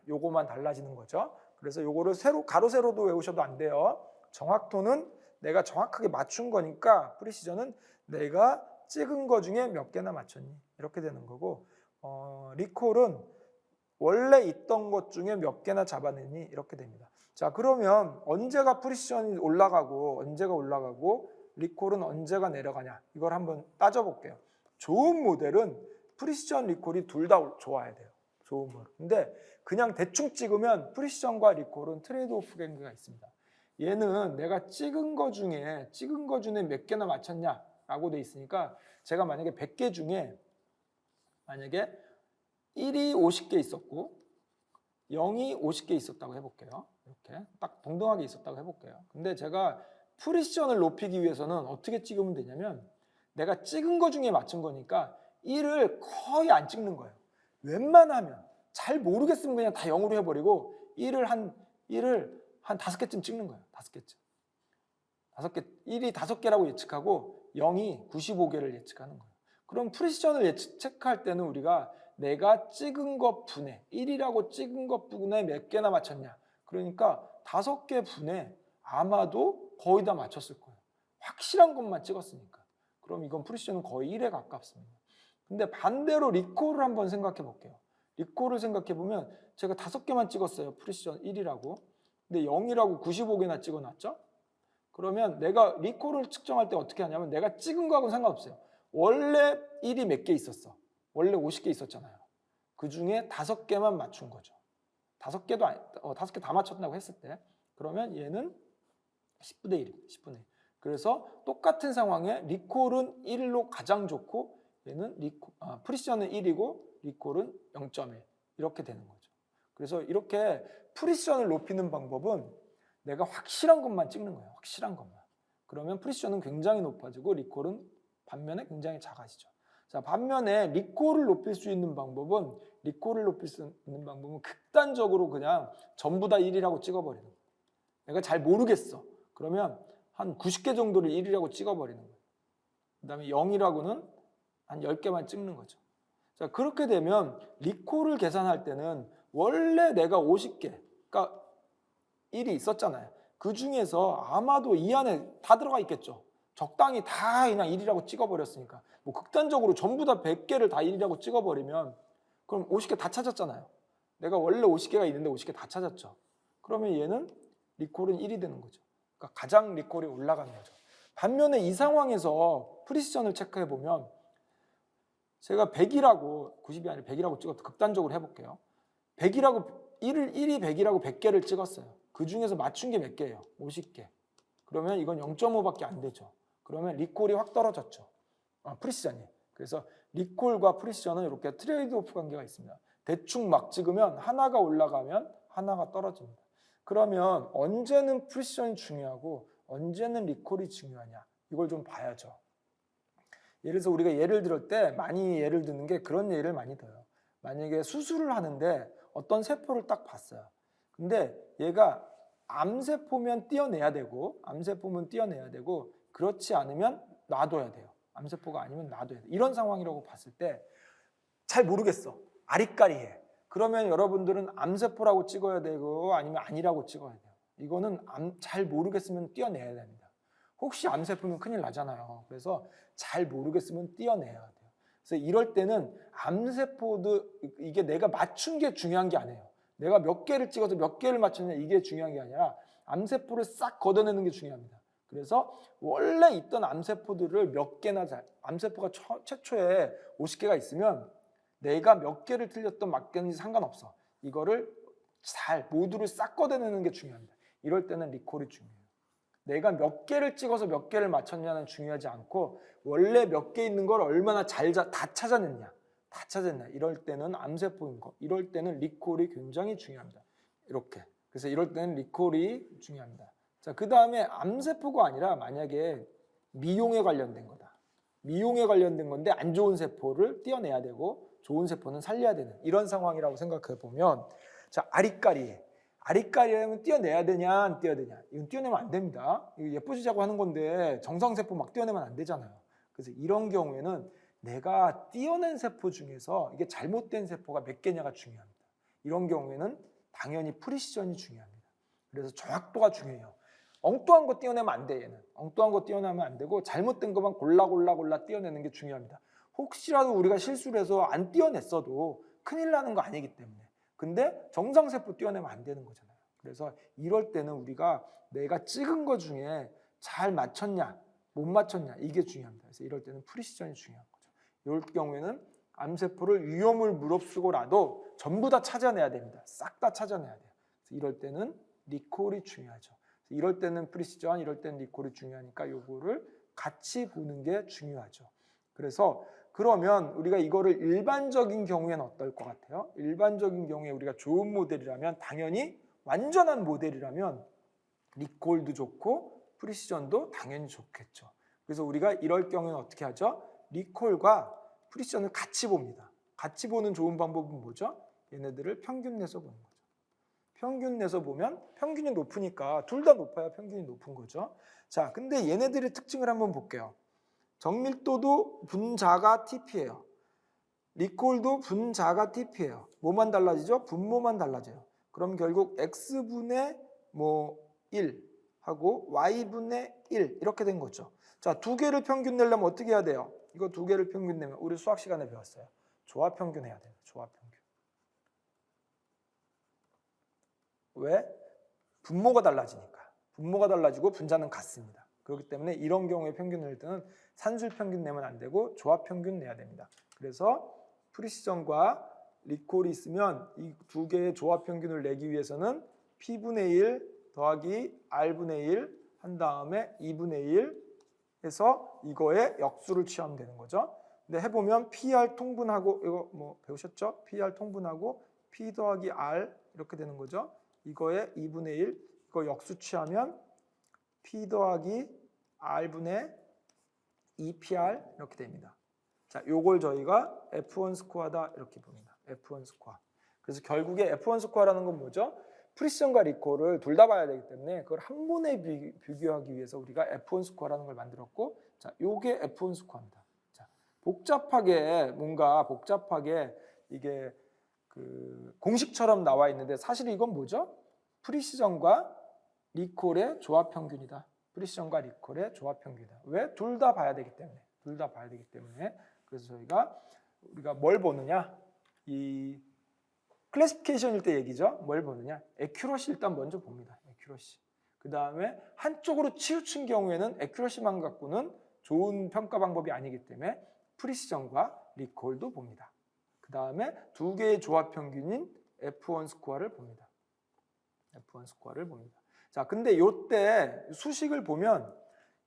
요거만 달라지는 거죠. 그래서 요거를 가로 세로도 외우셔도 안 돼요. 정확도는 내가 정확하게 맞춘 거니까 프리시전은 내가 찍은 거 중에 몇 개나 맞췄니 이렇게 되는 거고, 리콜은 원래 있던 것 중에 몇 개나 잡아내니 이렇게 됩니다. 자, 그러면 언제가 프리시전이 올라가고 언제가 올라가고 리콜은 언제가 내려가냐, 이걸 한번 따져볼게요. 좋은 모델은 프리시전, 리콜이 둘 다 좋아야 돼요. 좋은 모델. 근데 그냥 대충 찍으면 프리시전과 리콜은 트레이드 오프 관계가 있습니다. 얘는 내가 찍은 거 중에 몇 개나 맞췄냐라고 돼 있으니까 제가 만약에 100개 중에 만약에 1이 50개 있었고 0이 50개 있었다고 해볼게요. 이렇게 딱 동등하게 있었다고 해볼게요. 근데 제가 프리시전을 높이기 위해서는 어떻게 찍으면 되냐면 내가 찍은 거 중에 맞춘 거니까 1을 거의 안 찍는 거예요. 웬만하면 잘 모르겠으면 그냥 다 0으로 해버리고 1을 한 5개쯤 찍는 거예요. 5개쯤. 1이 5개라고 예측하고 0이 95개를 예측하는 거예요. 그럼 프리시전을 체크할 때는 우리가 내가 찍은 것 분에 1이라고 찍은 것 분에 몇 개나 맞췄냐, 그러니까 5개 분에 아마도 거의 다 맞췄을 거예요. 확실한 것만 찍었으니까. 그럼 이건 프리시전은 거의 1에 가깝습니다. 근데 반대로 리콜을 한번 생각해 볼게요. 리콜을 생각해 보면 제가 5개만 찍었어요. 프리시전 1이라고. 근데 0이라고 95개나 찍어놨죠? 그러면 내가 리콜을 측정할 때 어떻게 하냐면 내가 찍은 거하고는 상관없어요. 원래 1이 몇 개 있었어. 원래 50개 있었잖아요. 그 중에 5개만 맞춘 거죠. 5개 다 맞췄다고 했을 때 그러면 얘는 10분의 1입니다. 10분의 1. 그래서 똑같은 상황에 리콜은 1로 가장 좋고 얘는 프리시전은 1이고 리콜은 0.1 이렇게 되는 거죠. 그래서 이렇게 프리시전을 높이는 방법은 내가 확실한 것만 찍는 거예요. 확실한 것만. 그러면 프리시전은 굉장히 높아지고 리콜은 반면에 굉장히 작아지죠. 자, 반면에 리콜을 높일 수 있는 방법은 극단적으로 그냥 전부 다 1이라고 찍어버리는 거예요. 내가 잘 모르겠어. 그러면 한 90개 정도를 1이라고 찍어버리는 거예요. 그 다음에 0이라고는 한 10개만 찍는 거죠. 자, 그렇게 되면 리콜을 계산할 때는 원래 내가 50개, 그러니까 1이 있었잖아요. 그 중에서 아마도 이 안에 다 들어가 있겠죠. 적당히 다 그냥 1이라고 찍어버렸으니까. 뭐 극단적으로 전부 다 100개를 다 1이라고 찍어버리면 그럼 50개 다 찾았잖아요. 내가 원래 50개가 있는데 50개 다 찾았죠. 그러면 얘는 리콜은 1이 되는 거죠. 그러니까 가장 리콜이 올라가는 거죠. 반면에 이 상황에서 프리시전을 체크해 보면 제가 100이라고 90이 아니라 100이라고 찍어도 극단적으로 해볼게요. 100이라고 1이 100이라고 100개를 찍었어요. 그 중에서 맞춘 게 몇 개예요? 50개. 그러면 이건 0.5밖에 안 되죠. 그러면 리콜이 확 떨어졌죠. 프리시전이. 그래서 리콜과 프리시전은 이렇게 트레이드 오프 관계가 있습니다. 대충 막 찍으면 하나가 올라가면 하나가 떨어집니다. 그러면 언제는 프리시전이 중요하고 언제는 리콜이 중요하냐, 이걸 좀 봐야죠. 예를 들어서 우리가 예를 들을 때 많이 예를 드는 게 그런 예를 많이 들어요. 만약에 수술을 하는데 어떤 세포를 딱 봤어요. 근데 얘가 암세포면 떼어내야 되고 그렇지 않으면 놔둬야 돼요. 암세포가 아니면 놔둬야 돼. 이런 상황이라고 봤을 때 잘 모르겠어. 아리까리해. 그러면 여러분들은 암세포라고 찍어야 되고 아니면 아니라고 찍어야 돼요. 이거는 잘 모르겠으면 떼어내야 됩니다. 혹시 암세포면 큰일 나잖아요. 그래서 잘 모르겠으면 떼어내야 돼요. 그래서 이럴 때는 암세포도 이게 내가 맞춘 게 중요한 게 아니에요. 내가 몇 개를 찍어서 몇 개를 맞췄냐 이게 중요한 게 아니라 암세포를 싹 걷어내는 게 중요합니다. 그래서 원래 있던 암세포들을 몇 개나 암세포가 최초에 50개가 있으면 내가 몇 개를 틀렸던 맞겠는지 상관없어. 이거를 모두를 싹 걷어내는 게 중요합니다. 이럴 때는 리콜이 중요해요. 내가 몇 개를 찍어서 몇 개를 맞췄냐는 중요하지 않고 원래 몇 개 있는 걸 얼마나 다 찾아냈냐. 이럴 때는 암세포인 거. 이럴 때는 리콜이 굉장히 중요합니다. 이렇게. 그래서 이럴 때는 리콜이 중요합니다. 자, 그 다음에 암세포가 아니라 만약에 미용에 관련된 거다. 미용에 관련된 건데 안 좋은 세포를 떼어내야 되고 좋은 세포는 살려야 되는 이런 상황이라고 생각해 보면, 자, 아리까리하면 떼어내야 되냐 안 떼어야 되냐, 이건 떼어내면 안 됩니다. 이거 예뻐지자고 하는 건데 정상세포 막 떼어내면 안 되잖아요. 그래서 이런 경우에는 내가 떼어낸 세포 중에서 이게 잘못된 세포가 몇 개냐가 중요합니다. 이런 경우에는 당연히 프리시전이 중요합니다. 그래서 정확도가 중요해요. 엉뚱한 거 떼어내면 안 돼. 얘는 엉뚱한 거 떼어내면 안 되고 잘못된 것만 골라 떼어내는 게 중요합니다. 혹시라도 우리가 실수를 해서 안 떼어냈어도 큰일 나는 거 아니기 때문에. 근데 정상세포 떼어내면 안 되는 거잖아요. 그래서 이럴 때는 우리가 내가 찍은 거 중에 잘 맞췄냐 못 맞췄냐 이게 중요합니다. 그래서 이럴 때는 프리시전이 중요한 거죠. 이럴 경우에는 암세포를 위험을 무릅쓰고라도 전부 다 찾아내야 됩니다. 싹 다 찾아내야 돼요. 그래서 이럴 때는 리콜이 중요하죠. 이럴 때는 프리시전, 이럴 때는 리콜이 중요하니까 요거를 같이 보는 게 중요하죠. 그래서 그러면 우리가 이거를 일반적인 경우에는 어떨 것 같아요? 일반적인 경우에 우리가 좋은 모델이라면, 당연히 완전한 모델이라면 리콜도 좋고 프리시전도 당연히 좋겠죠. 그래서 우리가 이럴 경우에는 어떻게 하죠? 리콜과 프리시전을 같이 봅니다. 같이 보는 좋은 방법은 뭐죠? 얘네들을 평균 내서 보는 거죠. 평균 내서 보면 평균이 높으니까 둘 다 높아야 평균이 높은 거죠. 자, 근데 얘네들의 특징을 한번 볼게요. 정밀도도 분자가 TP예요. 리콜도 분자가 TP예요. 뭐만 달라지죠? 분모만 달라져요. 그럼 결국 X분의 1 하고 Y분의 1 이렇게 된 거죠. 자, 두 개를 평균 내려면 어떻게 해야 돼요? 이거 두 개를 평균 내면 우리 수학 시간에 배웠어요. 조합 평균 해야 돼요. 조합 평균. 왜? 분모가 달라지니까. 분모가 달라지고 분자는 같습니다. 그렇기 때문에 이런 경우에 평균을 낼 때는 산술 평균 내면 안 되고 조합 평균 내야 됩니다. 그래서 프리시전과 리콜이 있으면 이 두 개의 조합 평균을 내기 위해서는 P분의 1 더하기 R분의 1 한 다음에 2분의 1 해서 이거의 역수를 취하면 되는 거죠. 근데 해보면 PR 통분하고, 이거 뭐 배우셨죠? PR 통분하고 P 더하기 R 이렇게 되는 거죠. 이거의 2분의 1 이거 역수 취하면 P 더하기 R분의 2PR 이렇게 됩니다. 자, 요걸 저희가 F1 스코어다 이렇게 봅니다. F1 스코어. 그래서 결국에 F1 스코어라는 건 뭐죠? 프리시전과 리콜을 둘 다 봐야 되기 때문에 그걸 한 번에 비교하기 위해서 우리가 F1 스코어라는 걸 만들었고, 자, 요게 F1 스코어입니다. 자, 복잡하게 이게 그 공식처럼 나와 있는데 사실 이건 뭐죠? 프리시전과 리콜의 조합 평균이다. 프리시전과 리콜의 조합 평균이다. 왜? 둘 다 봐야 되기 때문에. 둘 다 봐야 되기 때문에. 그래서 우리가 뭘 보느냐? 이 클래시피케이션일 때 얘기죠. 뭘 보느냐? 애큐러시 일단 먼저 봅니다. 애큐러시. 그 다음에 한쪽으로 치우친 경우에는 애큐러시만 갖고는 좋은 평가 방법이 아니기 때문에 프리시전과 리콜도 봅니다. 그 다음에 두 개의 조합 평균인 F1 스코어를 봅니다. F1 스코어를 봅니다. 자, 근데 이때 수식을 보면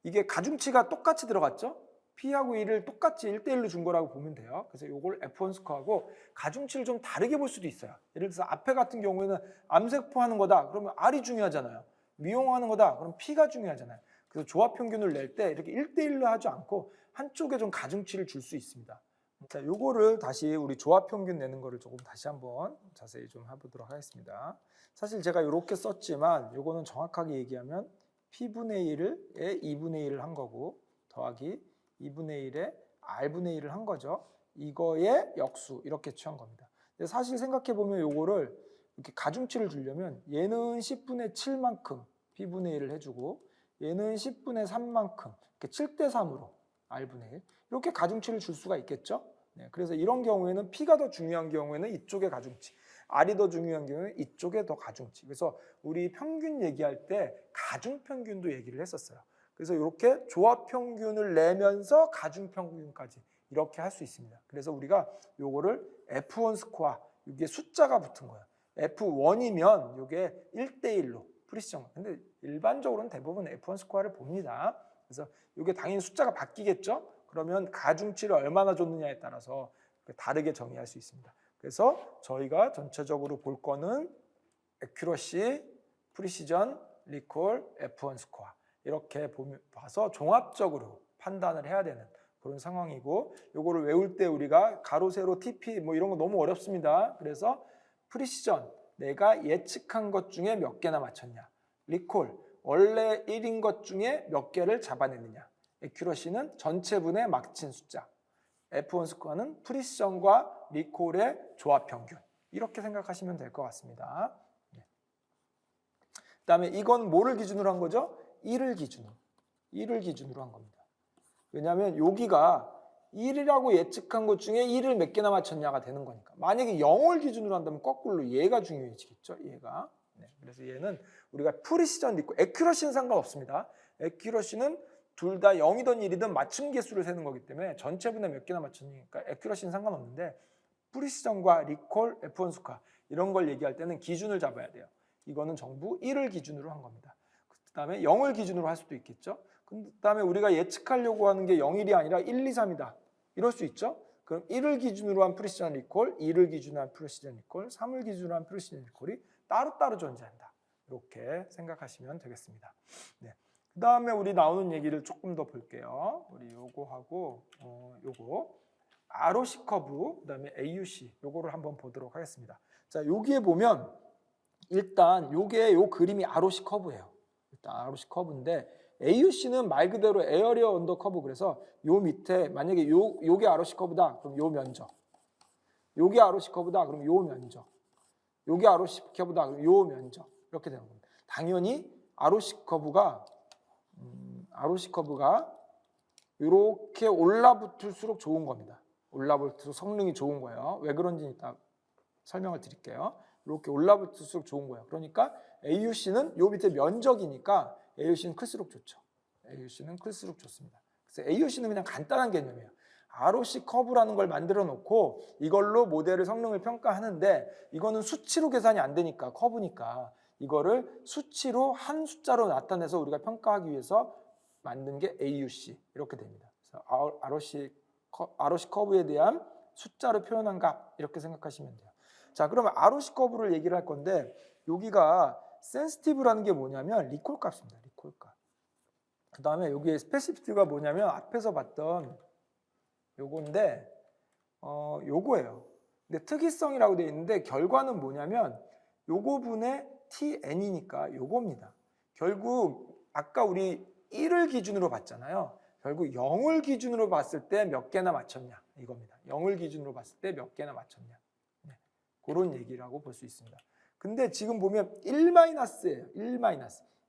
이게 가중치가 똑같이 들어갔죠? P하고 E를 똑같이 1대1로 준 거라고 보면 돼요. 그래서 이걸 F1 스코어하고 가중치를 좀 다르게 볼 수도 있어요. 예를 들어서 앞에 같은 경우에는 암세포하는 거다. 그러면 R이 중요하잖아요. 미용하는 거다. 그럼 P가 중요하잖아요. 그래서 조합 평균을 낼 때 이렇게 1대1로 하지 않고 한쪽에 좀 가중치를 줄 수 있습니다. 자, 요거를 다시 우리 조합 평균 내는 거를 조금 다시 한번 자세히 좀 해보도록 하겠습니다. 사실 제가 이렇게 썼지만 요거는 정확하게 얘기하면 P분의 1을 2분의 1을 한 거고 더하기 2분의 1에 R분의 1을 한 거죠. 이거의 역수 이렇게 취한 겁니다. 근데 사실 생각해보면 요거를 이렇게 가중치를 주려면 얘는 10분의 7만큼 P분의 1을 해주고 얘는 10분의 3만큼 이렇게 7대 3으로 R분의 1 이렇게 가중치를 줄 수가 있겠죠. 네, 그래서 이런 경우에는 P가 더 중요한 경우에는 이쪽에 가중치, R이 더 중요한 경우에는 이쪽에 더 가중치. 그래서 우리 평균 얘기할 때 가중평균도 얘기를 했었어요. 그래서 이렇게 조합평균을 내면서 가중평균까지 이렇게 할 수 있습니다. 그래서 우리가 요거를 F1 스코어, 이게 숫자가 붙은 거예요. F1이면 이게 1대1로 프리시전. 근데 일반적으로는 대부분 F1 스코어를 봅니다. 그래서 이게 당연히 숫자가 바뀌겠죠? 그러면 가중치를 얼마나 줬느냐에 따라서 다르게 정의할 수 있습니다. 그래서 저희가 전체적으로 볼 거는 애큐러시, 프리시전, 리콜, F1 스코어 이렇게 봐서 종합적으로 판단을 해야 되는 그런 상황이고 요거를 외울 때 우리가 가로, 세로, TP 뭐 이런 거 너무 어렵습니다. 그래서 프리시전, 내가 예측한 것 중에 몇 개나 맞췄냐. 리콜, 원래 1인 것 중에 몇 개를 잡아냈느냐. 애큐러시는 전체분의 막친 숫자. F1 스코어는 프리시전과 리콜의 조합 평균. 이렇게 생각하시면 될 것 같습니다. 그 다음에 이건 뭐를 기준으로 한 거죠? 1을 기준으로 한 겁니다. 왜냐하면 여기가 1이라고 예측한 것 중에 1을 몇 개나 맞췄냐가 되는 거니까. 만약에 0을 기준으로 한다면 거꾸로 얘가 중요해지겠죠. 얘가. 네, 그래서 얘는 우리가 프리시전 리콜, 애큐러시는 상관없습니다. 애큐러시는 둘 다 0이든 1이든 맞춤 개수를 세는 거기 때문에 전체분에 몇 개나 맞췄으니까 애큐러시는 상관없는데 프리시전과 리콜, F1 스코어 이런 걸 얘기할 때는 기준을 잡아야 돼요. 이거는 전부 1을 기준으로 한 겁니다. 그 다음에 0을 기준으로 할 수도 있겠죠. 그 다음에 우리가 예측하려고 하는 게 0, 1이 아니라 1, 2, 3이다. 이럴 수 있죠. 그럼 1을 기준으로 한 프리시전 리콜, 2를 기준으로 한 프리시전 리콜, 3을 기준으로 한 프리시전 리콜이 따로따로 존재한다. 이렇게 생각하시면 되겠습니다. 네. 그 다음에 우리 나오는 얘기를 조금 더 볼게요. 우리 요거하고 요거 ROC 커브, 그 다음에 AUC 요거를 한번 보도록 하겠습니다. 자, 여기에 보면 일단 요 그림이 ROC 커브예요. 일단 ROC 커브인데 AUC는 말 그대로 에어리어 언더 커브. 그래서 요 밑에 만약에 요게 ROC 커브다. 그럼 요 면적. 요게 ROC 커브다. 그럼 요 면적. 요게 ROC 커브다. 그럼 요 면적. 이렇게 되는 겁니다. 당연히 ROC 커브가 이렇게 올라붙을수록 좋은 겁니다. 올라붙을수록 성능이 좋은 거예요. 왜 그런지 이따 설명을 드릴게요. 이렇게 올라붙을수록 좋은 거예요. 그러니까 AUC는 요 밑에 면적이니까 AUC는 클수록 좋죠. AUC는 클수록 좋습니다. 그래서 AUC는 그냥 간단한 개념이에요. ROC 커브라는 걸 만들어 놓고 이걸로 모델의 성능을 평가하는데 이거는 수치로 계산이 안 되니까 커브니까 이거를 수치로 한 숫자로 나타내서 우리가 평가하기 위해서 만든 게 AUC 이렇게 됩니다. 그래서 ROC 커브에 대한 숫자로 표현한 값 이렇게 생각하시면 돼요. 자, 그러면 ROC 커브를 얘기를 할 건데 여기가 센시티브라는 게 뭐냐면 리콜 값입니다. 리콜 값. 그 다음에 여기에 스페시피티가 뭐냐면 앞에서 봤던 요건데 요거예요. 근데 특이성이라고 되어 있는데 결과는 뭐냐면 요거분의 TN이니까 요겁니다. 결국 아까 우리 1을 기준으로 봤잖아요. 결국 0을 기준으로 봤을 때 몇 개나 맞췄냐 이겁니다. 0을 기준으로 봤을 때 몇 개나 맞췄냐. 네, 그런 얘기라고 볼 수 있습니다. 근데 지금 보면 1-예요.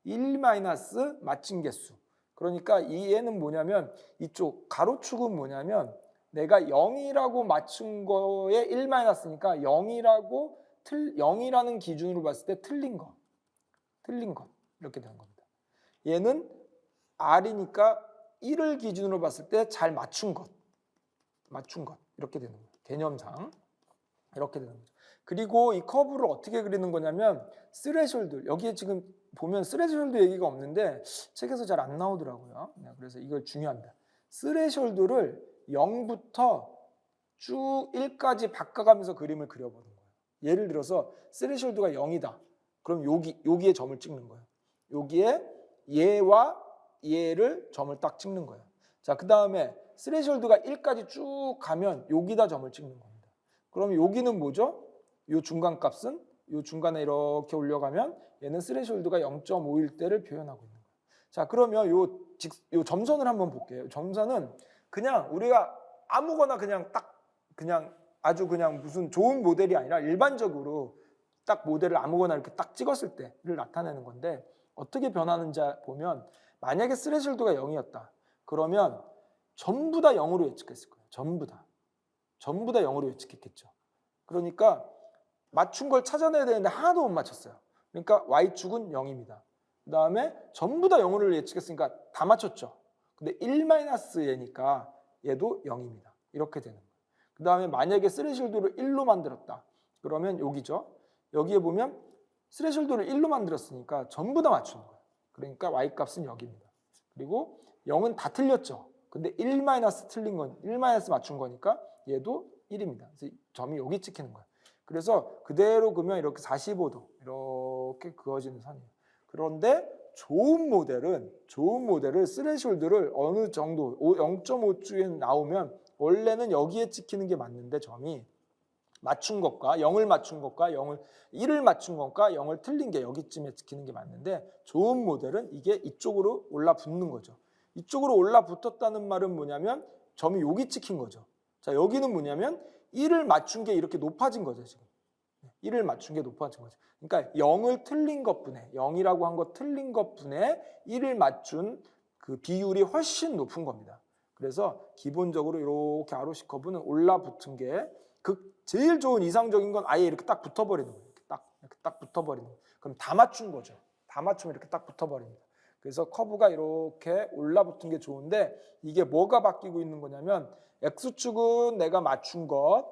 1- 맞춘 개수. 그러니까 이 얘는 뭐냐면 이쪽 가로축은 뭐냐면 내가 0이라고 맞춘 거에 1-니까 0이라는 기준으로 봤을 때 틀린 것 이렇게 되는 겁니다. 얘는 R이니까 1을 기준으로 봤을 때 잘 맞춘 것 이렇게 되는 거예요. 개념상 이렇게 되는 거죠. 그리고 이 커브를 어떻게 그리는 거냐면 스레숄드, 여기에 지금 보면 스레숄드 얘기가 없는데 책에서 잘 안 나오더라고요. 그래서 이걸 중요합니다. 스레숄드를 0부터 쭉 1까지 바꿔가면서 그림을 그려보는 거예요. 예를 들어서 스레숄드가 0이다. 그럼 여기에 점을 찍는 거예요. 여기에 얘와 얘를 점을 딱 찍는 거예요. 자, 그 다음에 스레숄드가 1까지 쭉 가면 여기다 점을 찍는 겁니다. 그럼 여기는 뭐죠? 이 중간값은 이 중간에 이렇게 올려가면 얘는 스레숄드가 0.5일 때를 표현하고 있는 거예요. 자, 그러면 요 점선을 한번 볼게요. 점선은 그냥 우리가 아무거나 그냥 아주 그냥 무슨 좋은 모델이 아니라 일반적으로 딱 모델을 아무거나 이렇게 딱 찍었을 때를 나타내는 건데 어떻게 변하는지 보면 만약에 스레숄드가 0이었다. 그러면 전부 다 0으로 예측했을 거예요. 전부 다 0으로 예측했겠죠. 그러니까 맞춘 걸 찾아내야 되는데 하나도 못 맞췄어요. 그러니까 Y축은 0입니다. 그 다음에 전부 다 0으로 예측했으니까 다 맞췄죠. 근데 1-얘니까 얘도 0입니다. 이렇게 되는 거예요. 그 다음에 만약에 스레숄드를 1로 만들었다. 그러면 여기죠. 여기에 보면 스레숄드를 1로 만들었으니까 전부 다 맞춘 거예요. 그러니까 Y값은 여기입니다. 그리고 0은 다 틀렸죠. 근데 1- 틀린 건 1- 맞춘 거니까 얘도 1입니다. 그래서 점이 여기 찍히는 거예요. 그래서 그대로 그으면 이렇게 45도 이렇게 그어지는 선이에요. 그런데 좋은 모델을 스레숄드를 어느 정도 0.5주에 나오면 원래는 여기에 찍히는 게 맞는데 점이 맞춘 것과 0을 맞춘 것과 1을 맞춘 것과 0을 틀린 게 여기쯤에 찍히는 게 맞는데 좋은 모델은 이게 이쪽으로 올라붙는 거죠. 이쪽으로 올라붙었다는 말은 뭐냐면 점이 여기 찍힌 거죠. 자, 여기는 뭐냐면 1을 맞춘 게 이렇게 높아진 거죠, 지금. 1을 맞춘 게 높아진 거죠. 그러니까 0을 틀린 것분에 0이라고 한 거 틀린 것분에 1을 맞춘 그 비율이 훨씬 높은 겁니다. 그래서 기본적으로 이렇게 ROC 커브는 올라붙은 게 제일 좋은 이상적인 건 아예 이렇게 딱 붙어버리는 거예요. 이렇게 딱 붙어버리는 거예요. 그럼 다 맞춘 거죠. 다 맞추면 이렇게 딱 붙어버립니다. 그래서 커브가 이렇게 올라붙은 게 좋은데 이게 뭐가 바뀌고 있는 거냐면 X축은 내가 맞춘 것,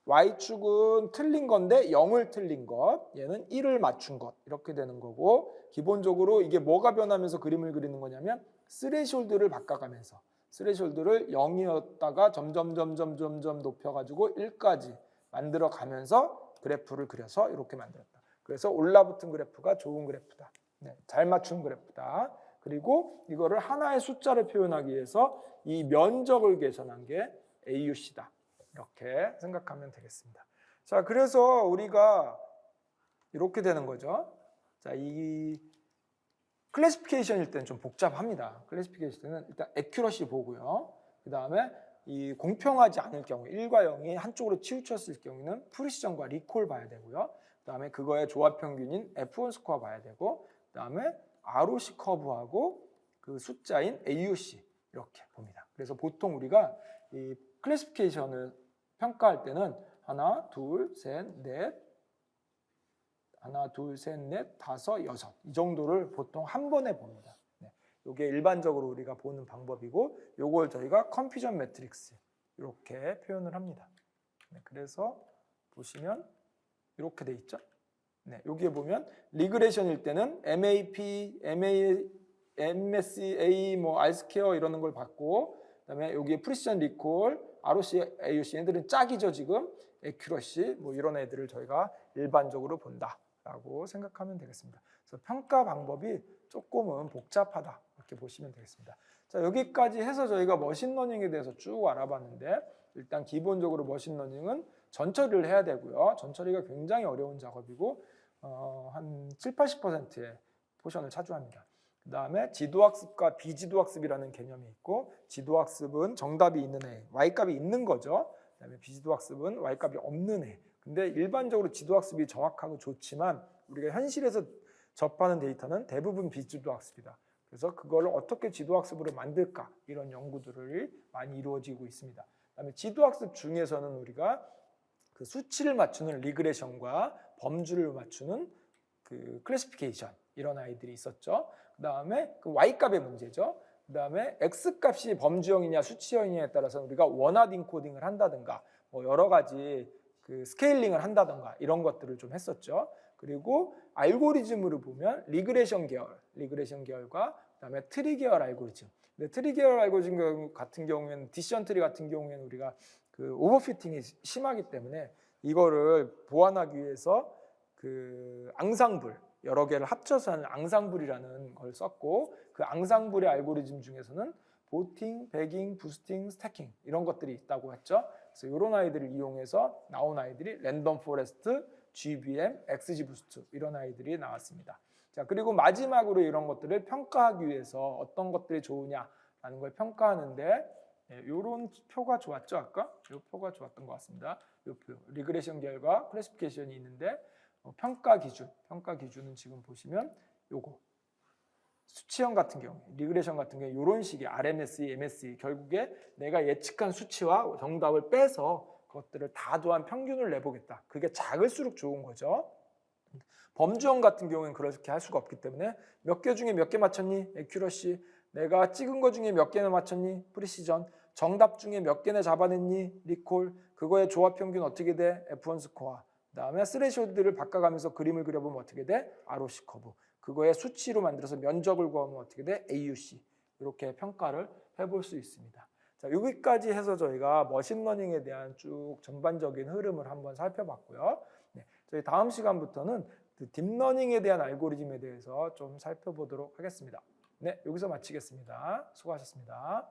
Y축은 틀린 건데 0을 틀린 것, 얘는 1을 맞춘 것 이렇게 되는 거고 기본적으로 이게 뭐가 변하면서 그림을 그리는 거냐면 스레숄드를 바꿔가면서 스레숄드를 0이었다가 점점 높여가지고 1까지 만들어 가면서 그래프를 그려서 이렇게 만들었다. 그래서 올라붙은 그래프가 좋은 그래프다. 잘 맞춘 그래프다. 그리고 이거를 하나의 숫자를 표현하기 위해서 이 면적을 계산한 게 AUC다. 이렇게 생각하면 되겠습니다. 자, 그래서 우리가 이렇게 되는 거죠. 자, 이 클래시피케이션일 때는 좀 복잡합니다. 클래시피케이션은 일단 애큐러시 보고요. 그 다음에 이 공평하지 않을 경우 1과 0이 한쪽으로 치우쳤을 경우는 프리시전과 리콜 봐야 되고요. 그 다음에 그거의 조합 평균인 F1 스코어 봐야 되고 그 다음에 ROC 커브하고 그 숫자인 AUC 이렇게 봅니다. 그래서 보통 우리가 이 클래시피케이션을 평가할 때는 하나, 둘, 셋, 넷, 다섯, 여섯 이 정도를 보통 한 번에 봅니다. 이게 일반적으로 우리가 보는 방법이고 이걸 저희가 컨퓨전 매트릭스 이렇게 표현을 합니다. 그래서 보시면 이렇게 돼 있죠. 여기에 보면 리그레이션일 때는 MAP, MSA, R스퀘어 이러는 걸 받고 그다음에 여기에 프리시전 리콜, ROC, AUC 얘들은 짝이죠 지금. 애큐러시 이런 애들을 저희가 일반적으로 본다라고 생각하면 되겠습니다. 그래서 평가 방법이 조금은 복잡하다 이렇게 보시면 되겠습니다. 자, 여기까지 해서 저희가 머신러닝에 대해서 쭉 알아봤는데 일단 기본적으로 머신러닝은 전처리를 해야 되고요. 전처리가 굉장히 어려운 작업이고 한 70-80%의 포션을 차지합니다. 그 다음에 지도학습과 비지도학습이라는 개념이 있고 지도학습은 정답이 있는 애, Y값이 있는 거죠. 그 다음에 비지도학습은 Y값이 없는 애. 근데 일반적으로 지도학습이 정확하고 좋지만 우리가 현실에서 접하는 데이터는 대부분 비지도학습이다. 그래서 그걸 어떻게 지도학습으로 만들까 이런 연구들을 많이 이루어지고 있습니다. 그다음에 지도학습 중에서는 우리가 그 수치를 맞추는 리그레션과 범주를 맞추는 그 클래시피케이션 이런 아이들이 있었죠. 그다음에 그 y 값의 문제죠. 그다음에 x 값이 범주형이냐 수치형이냐에 따라서 우리가 원하드 인코딩을 한다든가 뭐 여러 가지 그 스케일링을 한다든가 이런 것들을 좀 했었죠. 그리고 알고리즘으로 보면 리그레션 계열과 그다음에 트리 계열 알고리즘. 근데 트리 계열 알고리즘 같은 경우에는 디시전 트리 같은 경우에는 우리가 그 오버피팅이 심하기 때문에 이거를 보완하기 위해서 그 앙상블 여러 개를 합쳐서 하는 앙상블이라는 걸 썼고 그 앙상블의 알고리즘 중에서는 보팅, 배깅, 부스팅, 스태킹 이런 것들이 있다고 했죠. 그래서 이런 아이들을 이용해서 나온 아이들이 랜덤 포레스트, GBM, XG 부스트 이런 아이들이 나왔습니다. 자, 그리고 마지막으로 이런 것들을 평가하기 위해서 어떤 것들이 좋으냐라는 걸 평가하는데 이런 표가 좋았죠. 아까 이 표가 좋았던 것 같습니다. 이 표, 리그레션 계열과 클래시피케이션이 있는데 평가 기준은 지금 보시면 요거 수치형 같은 경우, 리그레션 같은 경우 이런 식의 RMSE, MSE 결국에 내가 예측한 수치와 정답을 빼서 그것들을 다 더한 평균을 내보겠다. 그게 작을수록 좋은 거죠. 범주형 같은 경우는 그렇게 할 수가 없기 때문에 몇 개 중에 몇 개 맞췄니? 에큐러시. 내가 찍은 거 중에 몇 개나 맞췄니? 프리시전. 정답 중에 몇 개나 잡아냈니? 리콜. 그거의 조합 평균 어떻게 돼? F1 스코어. 그다음에 스레시홀드를 바꿔가면서 그림을 그려보면 어떻게 돼? ROC 커브. 그거의 수치로 만들어서 면적을 구하면 어떻게 돼? AUC. 이렇게 평가를 해볼 수 있습니다. 자, 여기까지 해서 저희가 머신러닝에 대한 쭉 전반적인 흐름을 한번 살펴봤고요. 네, 저희 다음 시간부터는 딥러닝에 대한 알고리즘에 대해서 좀 살펴보도록 하겠습니다. 네, 여기서 마치겠습니다. 수고하셨습니다.